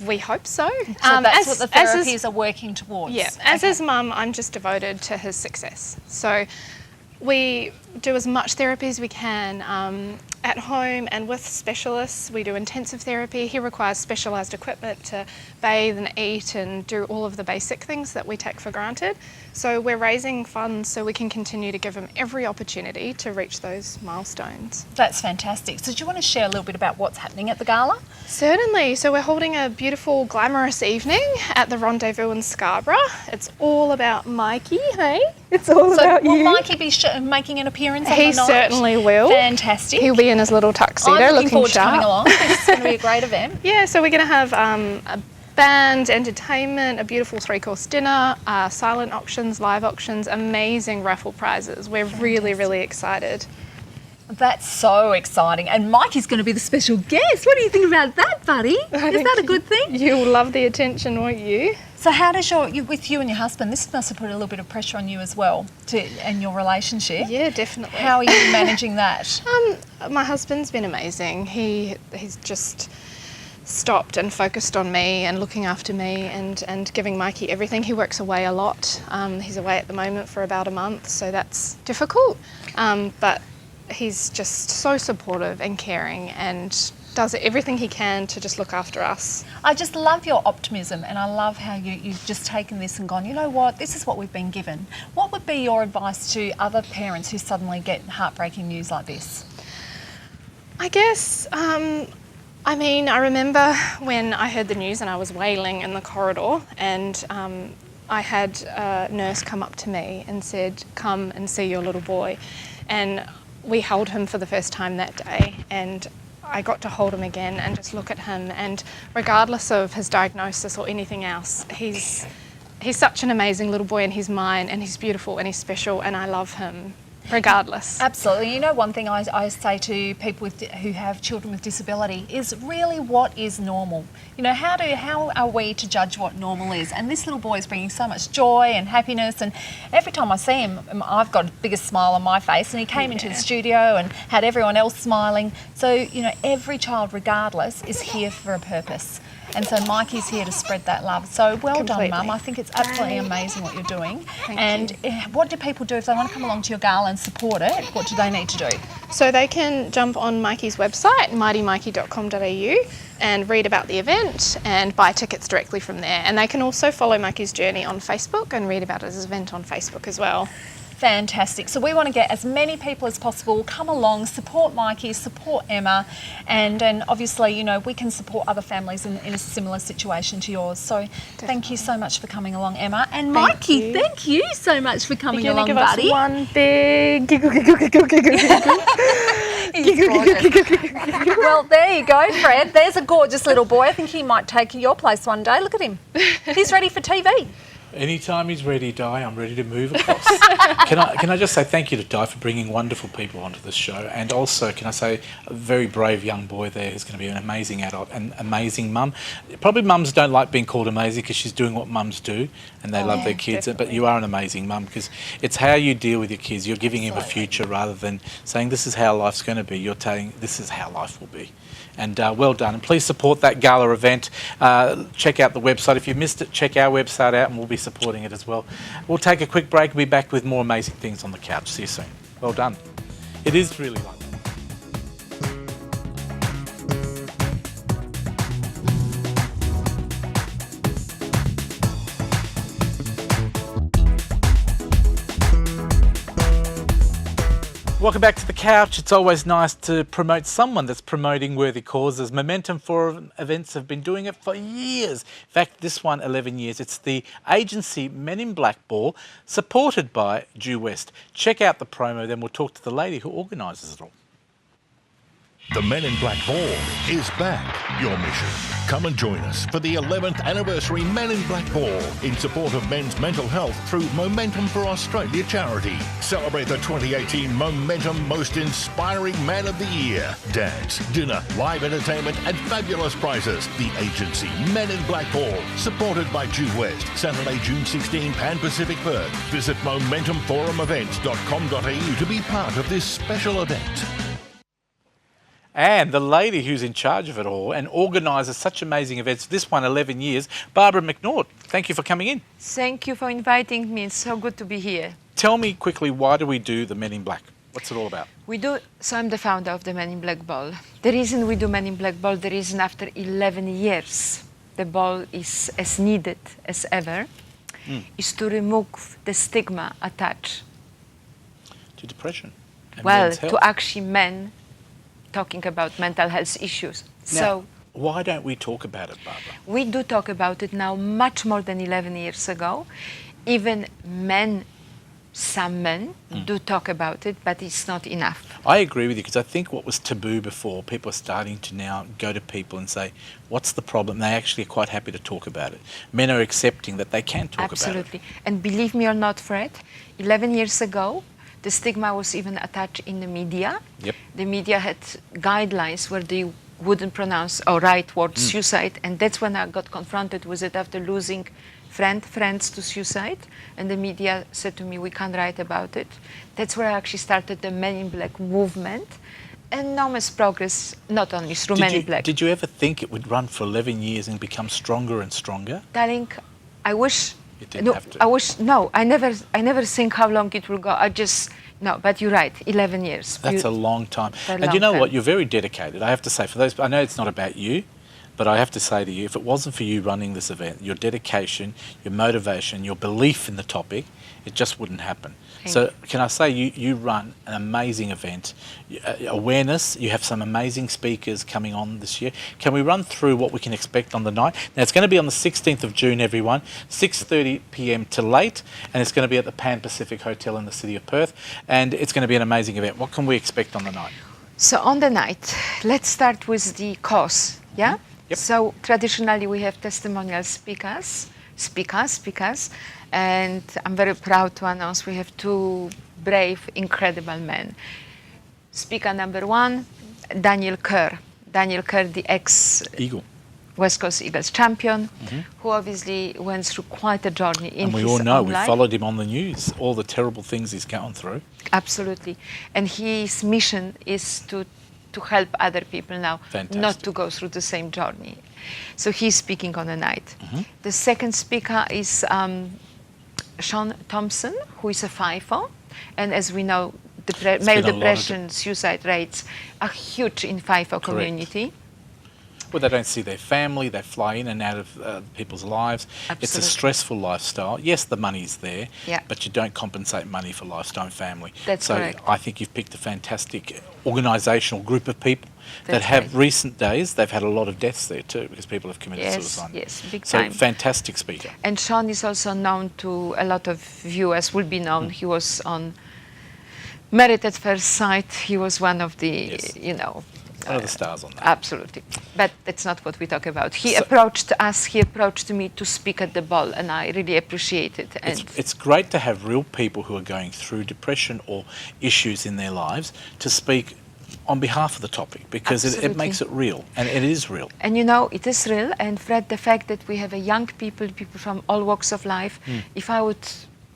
H: We hope so.
G: So that's what the therapies are working towards?
H: Yeah. As his mum, I'm just devoted to his success. So we do as much therapy as we can at home and with specialists. We do intensive therapy. He requires specialised equipment to bathe and eat and do all of the basic things that we take for granted. So we're raising funds so we can continue to give him every opportunity to reach those milestones.
G: That's fantastic. So do you want to share a little bit about what's happening at the gala?
H: Certainly. So we're holding a beautiful, glamorous evening at the Rendezvous in Scarborough. It's all about Mikey, hey? It's all about
G: will
H: you.
G: Mikey be making an appearance on
H: He
G: the night?
H: certainly will.
G: Fantastic.
H: He'll be in his little tuxedo,
G: I'm looking
H: looking
G: forward
H: sharp.
G: to coming along. This is going to be a great event.
H: Yeah, so we're going to have a band, entertainment, a beautiful 3-course dinner, silent auctions, live auctions, amazing raffle prizes. We're really, really excited.
G: That's so exciting. And Mikey's going to be the special guest. What do you think about that, buddy? Is that a good thing?
H: You'll love the attention, won't you?
G: So how does with you and your husband, this must have put a little bit of pressure on you as well and your relationship.
H: Yeah, definitely.
G: How are you managing that?
H: My husband's been amazing. He's just stopped and focused on me and looking after me and giving Mikey everything. He works away a lot. He's away at the moment for about a month, so that's difficult. But he's just so supportive and caring and does everything he can to just look after us.
G: I just love your optimism and I love how you've just taken this and gone, you know what, this is what we've been given. What would be your advice to other parents who suddenly get heartbreaking news like this?
H: I guess, I remember when I heard the news and I was wailing in the corridor and I had a nurse come up to me and said, come and see your little boy. And we held him for the first time that day and I got to hold him again and just look at him, and regardless of his diagnosis or anything else, he's he's such an amazing little boy, and he's mine, and he's beautiful, and he's special, and I love him regardless.
G: Absolutely. You know, one thing I say to people who have children with disability is really what is normal. You know, how are we to judge what normal is? And this little boy is bringing so much joy and happiness, and every time I see him, I've got the biggest smile on my face, and he came into the studio and had everyone else smiling. So, you know, every child, regardless, is here for a purpose. And so Mikey's here to spread that love. So well done, Mum. I think it's absolutely amazing what you're doing.
H: Thank you.
G: What do people do if they want to come along to your gala and support it? What do they need to do?
H: So they can jump on Mikey's website, mightymikey.com.au, and read about the event and buy tickets directly from there. And they can also follow Mikey's journey on Facebook and read about his event on Facebook as well.
G: Fantastic. So we want to get as many people as possible, come along, support Mikey, support Emma, and obviously, you know, we can support other families in a similar situation to yours. So thank you so much for coming along, Emma. And Mikey, thank you so much for coming along,
H: give
G: buddy.
H: us one big
G: He's gorgeous. Well, there you go, Fred. There's a gorgeous little boy. I think he might take your place one day. Look at him. He's ready for TV.
B: Anytime he's ready, Di, I'm ready to move across. Can I just say thank you to Di for bringing wonderful people onto this show, and also can I say a very brave young boy there who's going to be an amazing adult and amazing mum. Probably mums don't like being called amazing because she's doing what mums do and they love their kids, but you are an amazing mum because it's how you deal with your kids. You're giving him a future rather than saying this is how life's going to be. You're telling this is how life will be. And well done. And please support that gala event. Check out the website. If you missed it, check our website out and we'll be supporting it as well. We'll take a quick break. We'll be back with more amazing things on the couch. See you soon. Well done. It is really like that. Welcome back to the couch. It's always nice to promote someone that's promoting worthy causes. Momentum Forum events have been doing it for years. In fact, this one 11 years. It's the agency Men in Black Ball, supported by Due West. Check out the promo, then we'll talk to the lady who organises it all.
I: The Men in Black Ball is back. Your mission. Come and join us for the 11th anniversary Men in Black Ball in support of men's mental health through Momentum for Australia charity. Celebrate the 2018 Momentum Most Inspiring Man of the Year. Dance, dinner, live entertainment and fabulous prizes. The agency Men in Black Ball, supported by Due West. Saturday, June 16, Pan Pacific Perth. Visit momentumforumevents.com.au to be part of this special event.
B: And the lady who's in charge of it all and organises such amazing events, this one 11 years, Barbara McNaught. Thank you for coming in.
J: Thank you for inviting me. It's so good to be here.
B: Tell me quickly, why do we do the Men in Black? What's it all about?
J: So I'm the founder of the Men in Black Ball. The reason we do Men in Black Ball, the reason after 11 years, the ball is as needed as ever, is to remove the stigma attached.
B: To depression. And
J: Well,
B: men's health.
J: to actually men talking about mental health issues.
B: Now, why don't we talk about it, Barbara?
J: We do talk about it now much more than 11 years ago. Even men, some men do talk about it, but it's not enough.
B: I agree with you because I think what was taboo before, people are starting to now go to people and say, what's the problem? They actually are quite happy to talk about it. Men are accepting that they can talk about it.
J: Absolutely. And believe me or not, Fred, 11 years ago, the stigma was even attached in the media.
B: Yep.
J: The media had guidelines where they wouldn't pronounce or write word suicide, and that's when I got confronted with it after losing friends to suicide, and the media said to me, we can't write about it. That's where I actually started the Men in Black movement. Enormous progress, not only through Men in Black.
B: Did you ever think it would run for 11 years and become stronger and stronger?
J: Darling, I wish.
B: You didn't have to.
J: I never think how long it will go. No, but you're right, 11 years.
B: That's a long time.
J: A
B: And
J: long
B: you know
J: time.
B: what? You're very dedicated. I have to say, for those, I know it's not about you, but I have to say to you, if it wasn't for you running this event, your dedication, your motivation, your belief in the topic, it just wouldn't happen. So can I say you run an amazing event, awareness, you have some amazing speakers coming on this year. Can we run through what we can expect on the night? Now it's going to be on the 16th of June, everyone, 6:30 p.m. to late, and it's going to be at the Pan Pacific Hotel in the city of Perth, and it's going to be an amazing event. What can we expect on the night?
J: So on the night, let's start with the cause, yeah?
B: Yep.
J: So traditionally we have testimonial speakers, speakers. And I'm very proud to announce we have two brave, incredible men. Speaker number one, Daniel Carr. Daniel Carr, the
B: Eagle.
J: West Coast Eagles champion, who obviously went through quite a journey in
B: And we
J: his
B: all know,
J: own
B: we
J: life.
B: followed him on the news, all the terrible things he's gone through.
J: Absolutely. And his mission is to help other people now
B: Fantastic.
J: not to go through the same journey. So he's speaking on the night. The second speaker is Sean Thompson, who is a FIFO. And as we know, male
B: been a lot of
J: depression, suicide rates are huge in FIFO community.
B: Well, they don't see their family, they fly in and out of people's lives. It's a
J: Absolutely.
B: stressful lifestyle. Yes, the money's there,
J: Yeah.
B: but you don't compensate money for lifestyle and family.
J: That's
B: so
J: correct.
B: I think you've picked a fantastic organisational group of people that
J: That's
B: have
J: right.
B: recent days, they've had a lot of deaths there too because people have committed
J: Yes,
B: suicide.
J: yes, big
B: so
J: time.
B: fantastic speaker.
J: And Sean is also known to a lot of viewers, will be known. He was on Married at First Sight. He was one of the,
B: Yes. One of the stars on that.
J: Absolutely. But that's not what we talk about. He
B: So-
J: approached us, he approached me to speak at the ball, and I really appreciate it. And
B: It's great to have real people who are going through depression or issues in their lives to speak on behalf of the topic because it
J: Absolutely.
B: makes it real, and it is real.
J: And it is real. And Fred, the fact that we have a young people from all walks of life, if I would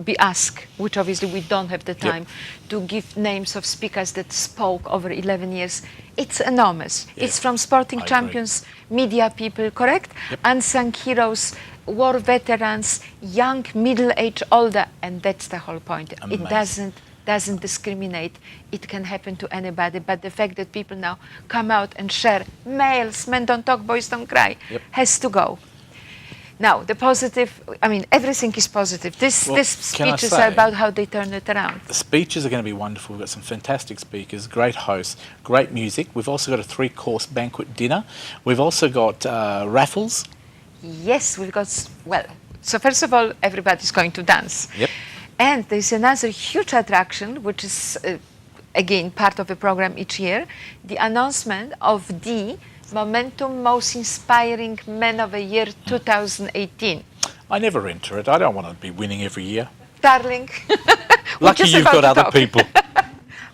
J: be asked, which obviously we don't have the time, to give names of speakers that spoke over 11 years, it's enormous.
B: Yeah,
J: It's from sporting
B: I agree.
J: champions, media people, correct? Unsung heroes, war veterans, young, middle-aged, older, and that's the whole point.
B: Amazing.
J: It doesn't discriminate. It can happen to anybody. But the fact that people now come out and share, males, men don't talk, boys don't cry, has to go. Now, the positive, everything is positive. These
B: Well, can I
J: speeches
B: say-
J: are about how they turn it around.
B: The speeches are going to be wonderful. We've got some fantastic speakers, great hosts, great music. We've also got a 3-course banquet dinner. We've also got raffles.
J: Yes, we've got, so first of all, everybody's going to dance.
B: Yep.
J: And there's another huge attraction, which is, again, part of the program each year, the announcement of the Momentum Most Inspiring Men of the Year 2018.
B: I never enter it. I don't want to be winning every year.
J: Darling. we're
B: Lucky
J: just
B: you've
J: about
B: got
J: to
B: other
J: talk.
B: people.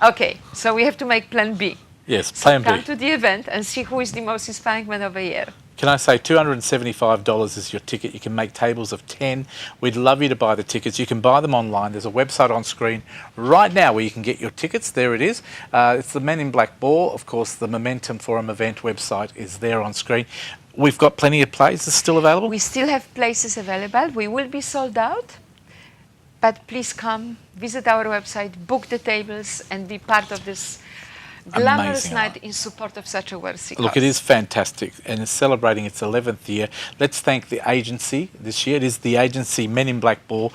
J: Okay, so we have to make plan B.
B: Yes, plan
J: Come
B: B.
J: to the event and see who is the most inspiring man of the year.
B: Can I say $275 is your ticket? You can make tables of 10. We'd love you to buy the tickets. You can buy them online. There's a website on screen right now where you can get your tickets. There it is. It's the Men in Black Ball. Of course, the Momentum Forum event website is there on screen. We've got plenty of places still available.
J: We still have places available. We will be sold out. But please come, visit our website, book the tables, and be part of this glamorous
B: Amazing
J: night
B: art.
J: in support of such a worthy
B: Look,
J: cause.
B: it is fantastic and it's celebrating its 11th year. Let's thank the agency this year. It is the agency Men in Black Ball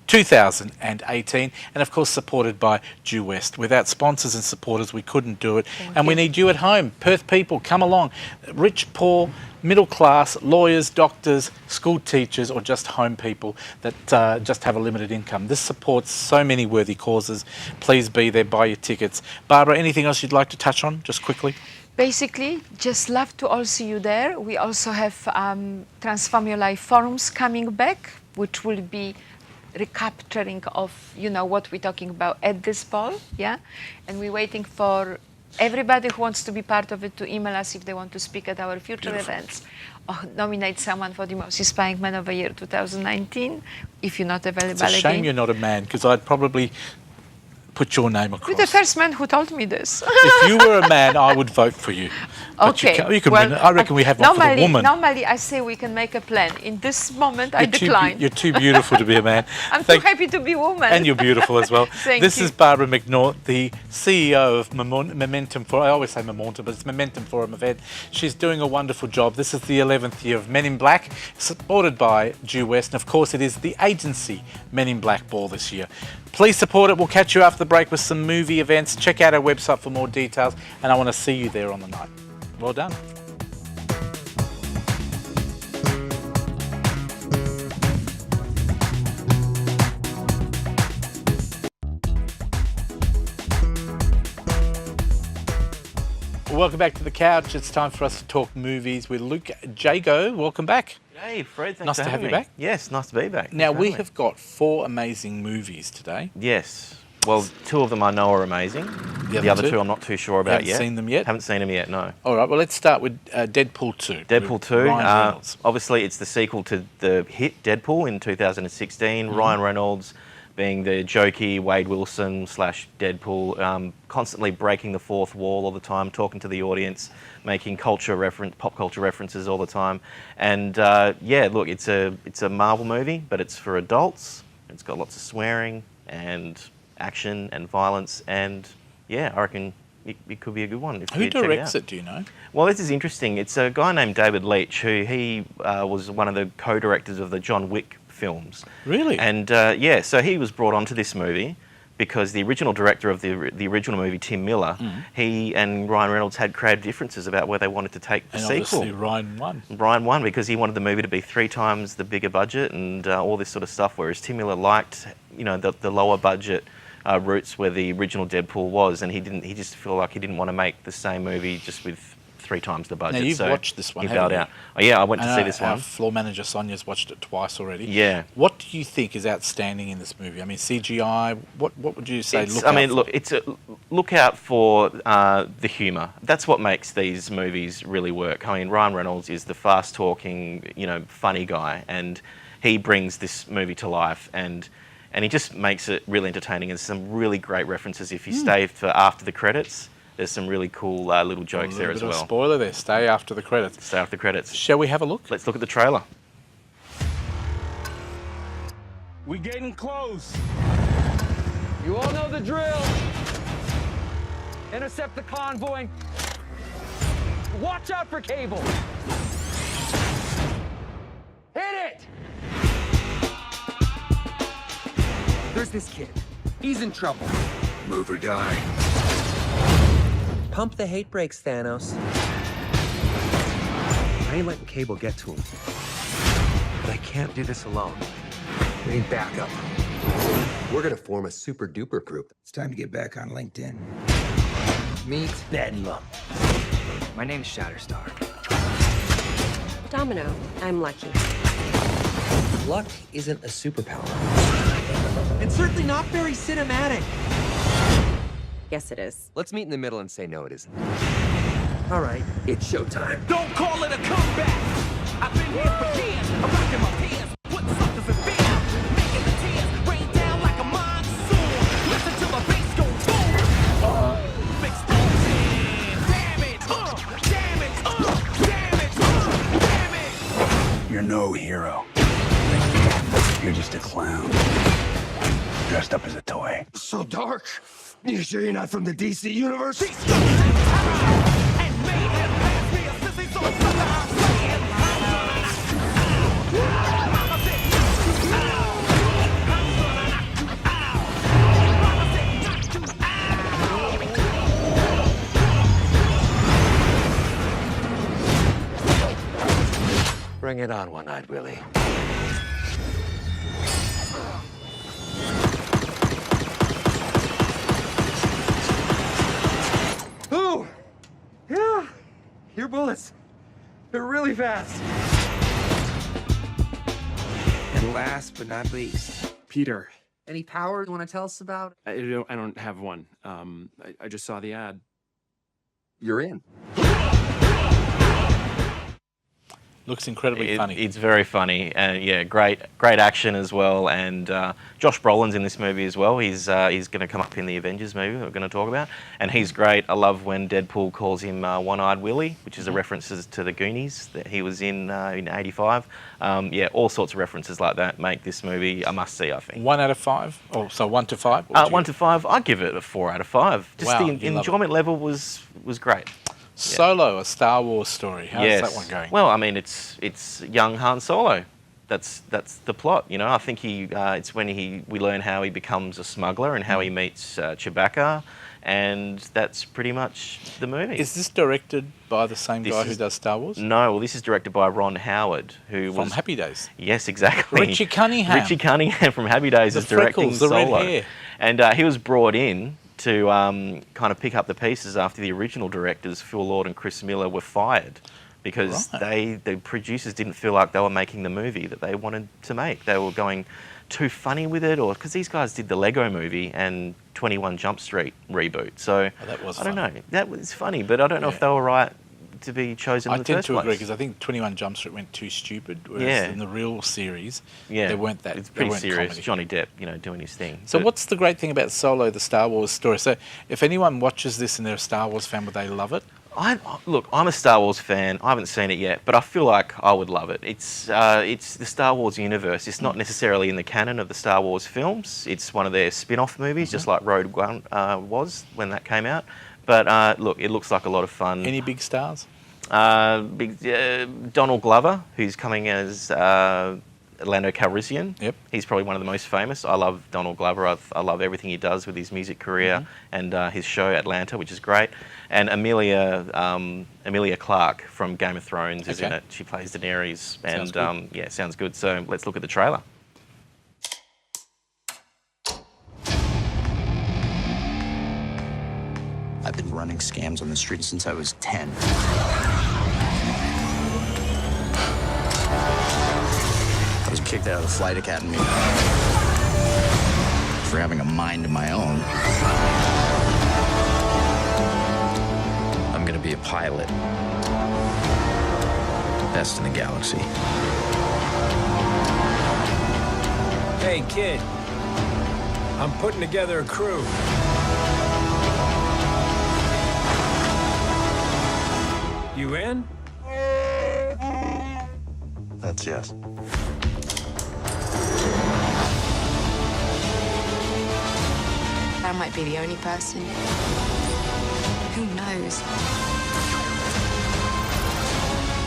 B: 2018 and of course supported by Due West. Without sponsors and supporters we couldn't do it. And we need you at home. Perth people, come along. Rich, poor, middle class, lawyers, doctors, school teachers or just home people that just have a limited income. This supports so many worthy causes. Please be there, buy your tickets. Barbara, anything else you'd like to touch on just quickly?
J: Basically, just love to all see you there. We also have Transform Your Life forums coming back, which will be recapturing of, what we're talking about at this ball, yeah? And we're waiting for everybody who wants to be part of it to email us if they want to speak at our future events or nominate someone for the Most Inspiring Man of the Year 2019 if you're not available
B: It's a shame
J: again.
B: you're not a man because I'd probably put your name across.
J: You're the first man who told me this.
B: If you were a man, I would vote for you. But
J: Okay.
B: you can win it. I reckon we have one for the woman.
J: Normally, I say we can make a plan. In this moment, I decline.
B: You're too beautiful to be a man.
J: I'm too happy to be a woman.
B: And you're beautiful as well.
J: Thank
B: This
J: you.
B: is Barbara McNaught, the CEO of Momentum Forum. I always say Momentum, but it's Momentum Forum event. She's doing a wonderful job. This is the 11th year of Men in Black, supported by Due West. And of course, it is the agency Men in Black Ball this year. Please support it. We'll catch you after the break with some movie events. Check out our website for more details. And I want to see you there on the night. Well done. welcome back to the couch. It's time for us to talk movies with Luke Jago. Welcome back.
K: Hey, Fred, thanks
B: Nice
K: for
B: to have
K: having
B: you
K: me.
B: back.
K: Yes, nice to be back.
B: Now,
K: Thanks for
B: we
K: having
B: have got 4 amazing movies today.
K: me. Yes. Well, 2 of them I know are amazing.
B: The
K: The
B: other
K: other
B: 2?
K: 2 I'm not too sure about
B: Haven't
K: yet.
B: seen them yet?
K: Haven't seen them yet, no.
B: All right, well, let's start with Deadpool 2.
K: Deadpool
B: with
K: 2,
B: Ryan Reynolds.
K: obviously it's the sequel to the hit Deadpool in 2016. Ryan Reynolds being the jokey Wade Wilson / Deadpool, constantly breaking the fourth wall all the time, talking to the audience, making pop culture references all the time. And yeah, look, it's a Marvel movie, but it's for adults. It's got lots of swearing and action and violence, and yeah, I reckon it could be a good one.
B: Who directs it, do you know?
K: Well, this is interesting. It's a guy named David Leitch, who he was one of the co-directors of the John Wick films.
B: Really?
K: And yeah, so he was brought onto this movie because the original director of the original movie, Tim Miller, he and Ryan Reynolds had creative differences about where they wanted to take the
B: And
K: sequel.
B: obviously Ryan won.
K: Ryan won because he wanted the movie to be 3 times the bigger budget and all this sort of stuff, whereas Tim Miller liked, you know, the lower budget routes where the original Deadpool was, and he just felt like he didn't want to make the same movie just with 3 times the budget.
B: Now, you've
K: so
B: watched this one,
K: he
B: haven't
K: bailed
B: you?
K: out. Oh, yeah, I went to see this
B: Our
K: one.
B: floor manager Sonia's watched it twice already.
K: Yeah.
B: What do you think is outstanding in this movie? I mean, CGI, what would you say
K: Look out for the humour. That's what makes these movies really work. I mean, Ryan Reynolds is the fast-talking, you know, funny guy, and he brings this movie to life, and he just makes it really entertaining. And there's some really great references. If you stay for after the credits, there's some really cool little jokes there as well.
B: Spoiler there. Stay after the credits.
K: Stay after the credits.
B: Shall we have a look?
K: Let's look at the trailer.
L: We getting close.
M: You all know the drill. Intercept the convoy. Watch out for Cable. Hit it! There's this kid. He's in trouble.
L: Move or die.
M: Pump the hate brakes, Thanos.
L: I ain't letting Cable get to him. But I can't do this alone. We need backup. We're gonna form a super duper group. It's time to get back on LinkedIn. Meet Bedlam. My name's Shatterstar.
N: Domino, I'm lucky.
M: Luck isn't a superpower. It's certainly not very cinematic.
N: Yes, it is.
L: Let's meet in the middle and say no, it isn't.
M: All right.
L: It's showtime.
M: Don't call it a comeback. I've been here for years. I'm rocking my pants. What suckers and fear. Making the tears rain down like a monsoon. Listen to my bass go boom. Explosion. Damage. Damage.
L: You're no hero. You're just a clown. Dressed up as a toy. So dark. You sure you're not from the DC universe? Bring it on, One-Eyed Willie.
M: Ooh! Yeah! Your bullets. They're really fast.
L: And last but not least,
O: Peter.
M: Any power you want to tell us about?
O: I don't have one. I just saw the ad.
L: you're in.
B: Looks incredibly funny.
K: It's very funny, and yeah, great action as well. And Josh Brolin's in this movie as well. He's going to come up in the Avengers movie that we're going to talk about, and he's great. I love when Deadpool calls him One-Eyed Willie, which is a reference to the Goonies that he was in '85. Yeah, all sorts of references like that make this movie a must-see, I think.
B: 1 out of 5? Oh, so 1 to 5?
K: 1 to 5, I'd give it a 4 out of 5. Just
B: Wow,
K: the
B: you love
K: enjoyment level was great.
B: Solo, a Star Wars story. How's that one going?
K: Well, I mean, it's young Han Solo. That's the plot, you know. I think it's when we learn how he becomes a smuggler and how he meets Chewbacca, and that's pretty much the movie.
B: Is this directed by the same guy who does Star Wars?
K: No, well, this is directed by Ron Howard, who
B: From
K: was
B: Happy Days.
K: Yes, exactly.
B: Richie Cunningham.
K: Richie Cunningham from Happy Days
B: The
K: is directing
B: freckles, the red
K: Solo,
B: hair.
K: and he was brought in to kind of pick up the pieces after the original directors, Phil Lord and Chris Miller, were fired because the producers didn't feel like they were making the movie that they wanted to make. They were going too funny with it, or because these guys did the Lego movie and 21 Jump Street reboot. So
B: that was
K: I don't know. That was funny, but I don't know if they were right to be chosen in the first place.
B: I tend to agree because I think 21 Jump Street went too stupid, whereas in the real series, they weren't that.
K: It's pretty serious.
B: Comedy.
K: Johnny Depp, doing his thing.
B: So what's the great thing about Solo, the Star Wars story? So if anyone watches this and they're a Star Wars fan, would they love it?
K: Look, I'm a Star Wars fan. I haven't seen it yet, but I feel like I would love it. It's the Star Wars universe. It's not necessarily in the canon of the Star Wars films. It's one of their spin-off movies, just like Rogue One was when that came out. But look, it looks like a lot of fun.
B: Any big stars?
K: Donald Glover, who's coming as Lando Calrissian.
B: Yep.
K: He's probably one of the most famous. I love Donald Glover. I love everything he does with his music career and his show Atlanta, which is great. And Emilia Clarke from Game of Thrones is in it. She plays Daenerys. And sounds good. So let's look at the trailer.
P: I've been running scams on the street since I was 10. I was kicked out of the flight academy for having a mind of my own. I'm gonna be a pilot. Best in the galaxy.
Q: Hey, kid. I'm putting together a crew. You in?
P: That's yes.
R: I might be the only person. Who knows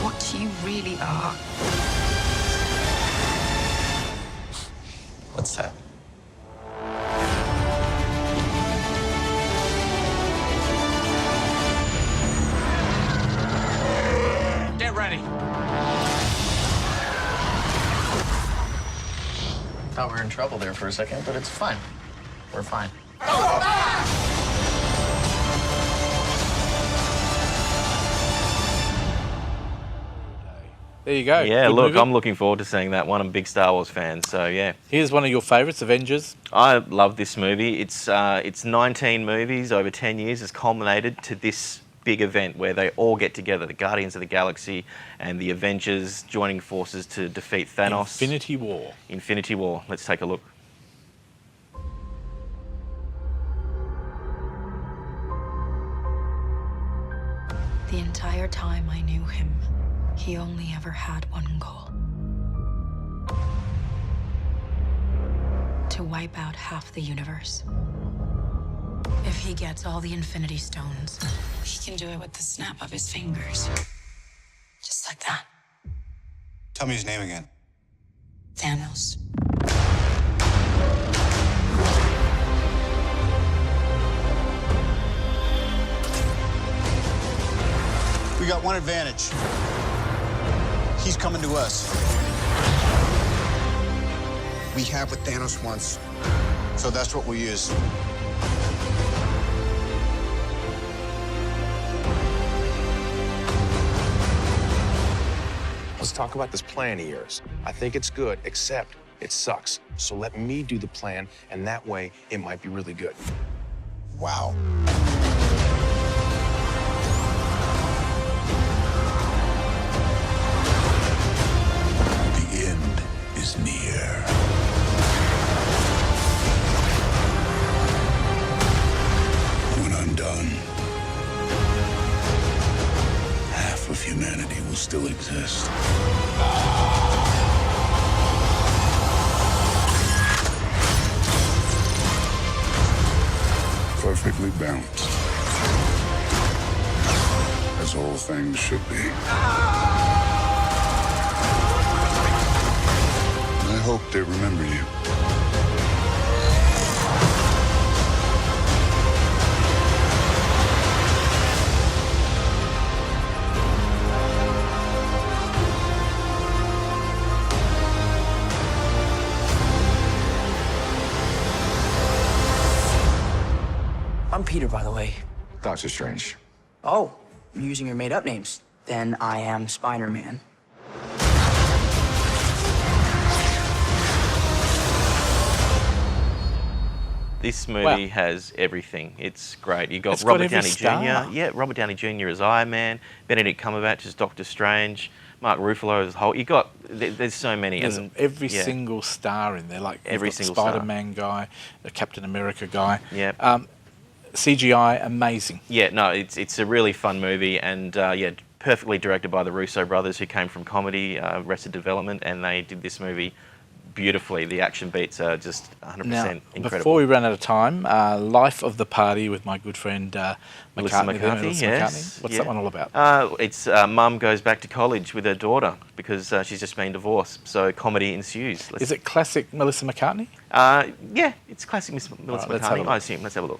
R: what you really are?
P: What's that?
Q: Get ready.
P: Thought we were in trouble there for a second, but it's fine. We're fine.
B: There you go.
K: Yeah,
B: Good
K: look,
B: movie.
K: I'm looking forward to seeing that one. I'm a big Star Wars fan, so yeah.
B: Here's one of your favourites, Avengers.
K: I love this movie. It's 19 movies over 10 years. It's culminated to this big event where they all get together, the Guardians of the Galaxy and the Avengers joining forces to defeat Thanos.
B: Infinity War.
K: Infinity War. Let's take a look.
R: The entire time I knew him, he only ever had one goal. To wipe out half the universe. If he gets all the Infinity Stones, he can do it with the snap of his fingers. Just like that.
S: Tell me his name again.
R: Thanos.
S: We got one advantage. He's coming to us. We have what Thanos wants, so that's what we'll use.
T: Let's talk about this plan of yours. I think it's good, except it sucks. So let me do the plan, and that way it might be really good.
S: Wow.
U: The end is near. When I'm done, half of humanity will still exist. Perfectly balanced. As all things should be. I hope they remember you.
A: I'm Peter, by the way.
U: Doctor Strange.
A: Oh, you're using your made-up names. Then I am Spider-Man.
K: This movie has everything. It's great. You got
B: It's got
K: Robert
B: every
K: Downey
B: star.
K: Jr. Yeah, Robert Downey Jr. as Iron Man, Benedict Cumberbatch as Doctor Strange, Mark Ruffalo as Hulk. You got there's so many.
B: There's
K: and
B: every
K: yeah.
B: single star in there, like
K: Every
B: you've got
K: single star.
B: Spider-Man guy, the Captain America guy.
K: Yeah.
B: CGI amazing.
K: Yeah, no, it's a really fun movie, and yeah, perfectly directed by the Russo brothers, who came from comedy, Arrested Development, and they did this movie beautifully. The action beats are just 100%
B: Now,
K: incredible.
B: before we run out of time, Life of the Party with my good friend
K: Melissa
B: McCartney. there,
K: McCarthy,
B: Melissa
K: yes.
B: McCartney. What's
K: yeah.
B: that one all about?
K: It's mum goes back to college with her daughter because she's just been divorced, so comedy ensues.
B: Is it classic Melissa McCartney?
K: Yeah, it's classic Melissa
B: Right, let's have a
K: McCartney,
B: look.
K: I assume. Let's have a look.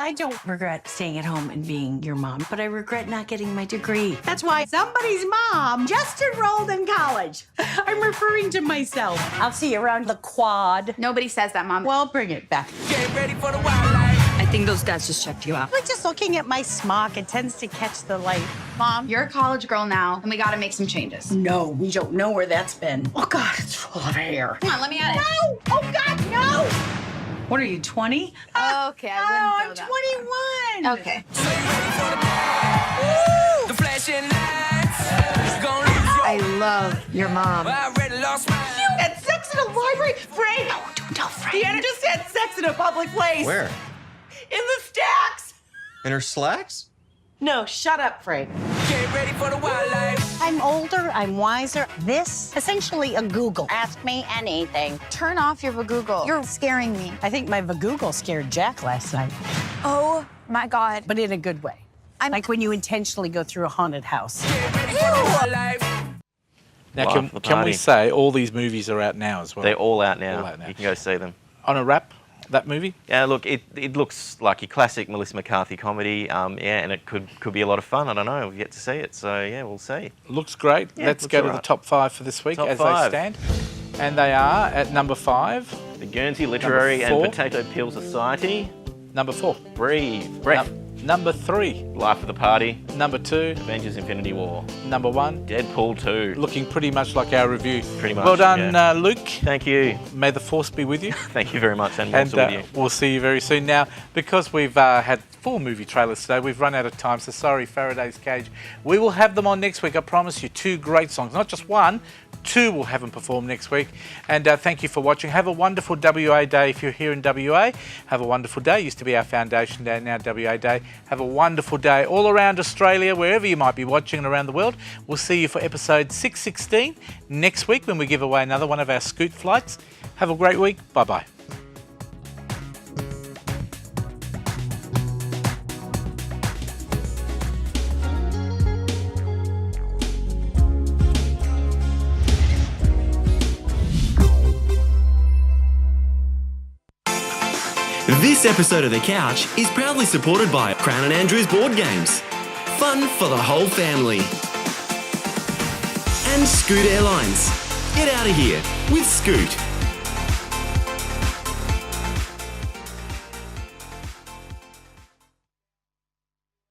V: I don't regret staying at home and being your mom, but I regret not getting my degree.
W: That's why somebody's mom just enrolled in college. I'm referring to myself. I'll see you around the quad.
X: Nobody says that, Mom.
W: Well, bring it back.
X: Get ready for the wildlife.
V: I think those guys just checked you out.
W: Like just looking at my smock, it tends to catch the light.
X: Mom, you're a college girl now, and we gotta make some changes.
W: No, we don't know where that's been. Oh, God, it's full of hair.
X: Come on, let me at it.
W: No! Oh, God, no! What are you, 20?
X: Okay, I
W: Oh,
X: wouldn't
W: I'm
X: go that
W: 21.
X: Okay.
M: The flashing lights. Gonna lose your
X: I love your mom.
M: I already lost my.
W: You had sex in a library? Frank! No, don't tell Frank. Deanna just had sex in a public place.
P: Where?
W: In the stacks.
P: In her slacks?
W: No, shut up, Frank.
M: Get ready for the wildlife.
W: I'm older, I'm wiser. This, essentially a Google. Ask me anything.
X: Turn off your Google. You're scaring me.
W: I think my Google scared Jack last night,
X: Oh my God.
W: but in a good way. Like when you intentionally go through a haunted house.
M: Get ready for the wildlife.
B: Now,
K: Life of the
B: can we
K: Party.
B: say all these movies are out now as well?
K: They're all out now.
B: All out now.
K: You can go see them.
B: On a wrap, that movie?
K: Yeah, look, it looks like your classic Melissa McCarthy comedy. Yeah, and it could be a lot of fun. I don't know. We've yet to see it, so yeah, we'll see.
B: Looks great.
K: Yeah,
B: Let's
K: looks
B: go to
K: all
B: the
K: right.
B: top 5 for this week
K: Top
B: as
K: 5.
B: they stand. And they are at number 5,
K: The Guernsey Literary and
B: Number 4.
K: Potato Peel Society.
B: number 4,
K: Breath.
B: number 3,
K: Life of the Party.
B: number 2,
K: Avengers Infinity War.
B: number 1.
K: Deadpool 2.
B: Looking pretty much like our review.
K: Pretty much,
B: Well done,
K: yeah.
B: Luke.
K: Thank you.
B: May the force be with you.
K: Thank you very much, and
B: And
K: also with you.
B: we'll see you very soon. Now, because we've had 4 movie trailers today, we've run out of time, so sorry, Faraday's Cage. We will have them on next week, I promise you. 2 great songs, not just one, 2 will have them perform next week. And thank you for watching. Have a wonderful WA Day if you're here in WA. Have a wonderful day. Used to be our Foundation Day, now WA Day. Have a wonderful day all around Australia, wherever you might be watching and around the world. We'll see you for episode 616 next week when we give away another one of our Scoot flights. Have a great week. Bye-bye.
Y: This episode of The Couch is proudly supported by Crown and Andrews Board Games. Fun for the whole family. And Scoot Airlines. Get out of here with Scoot.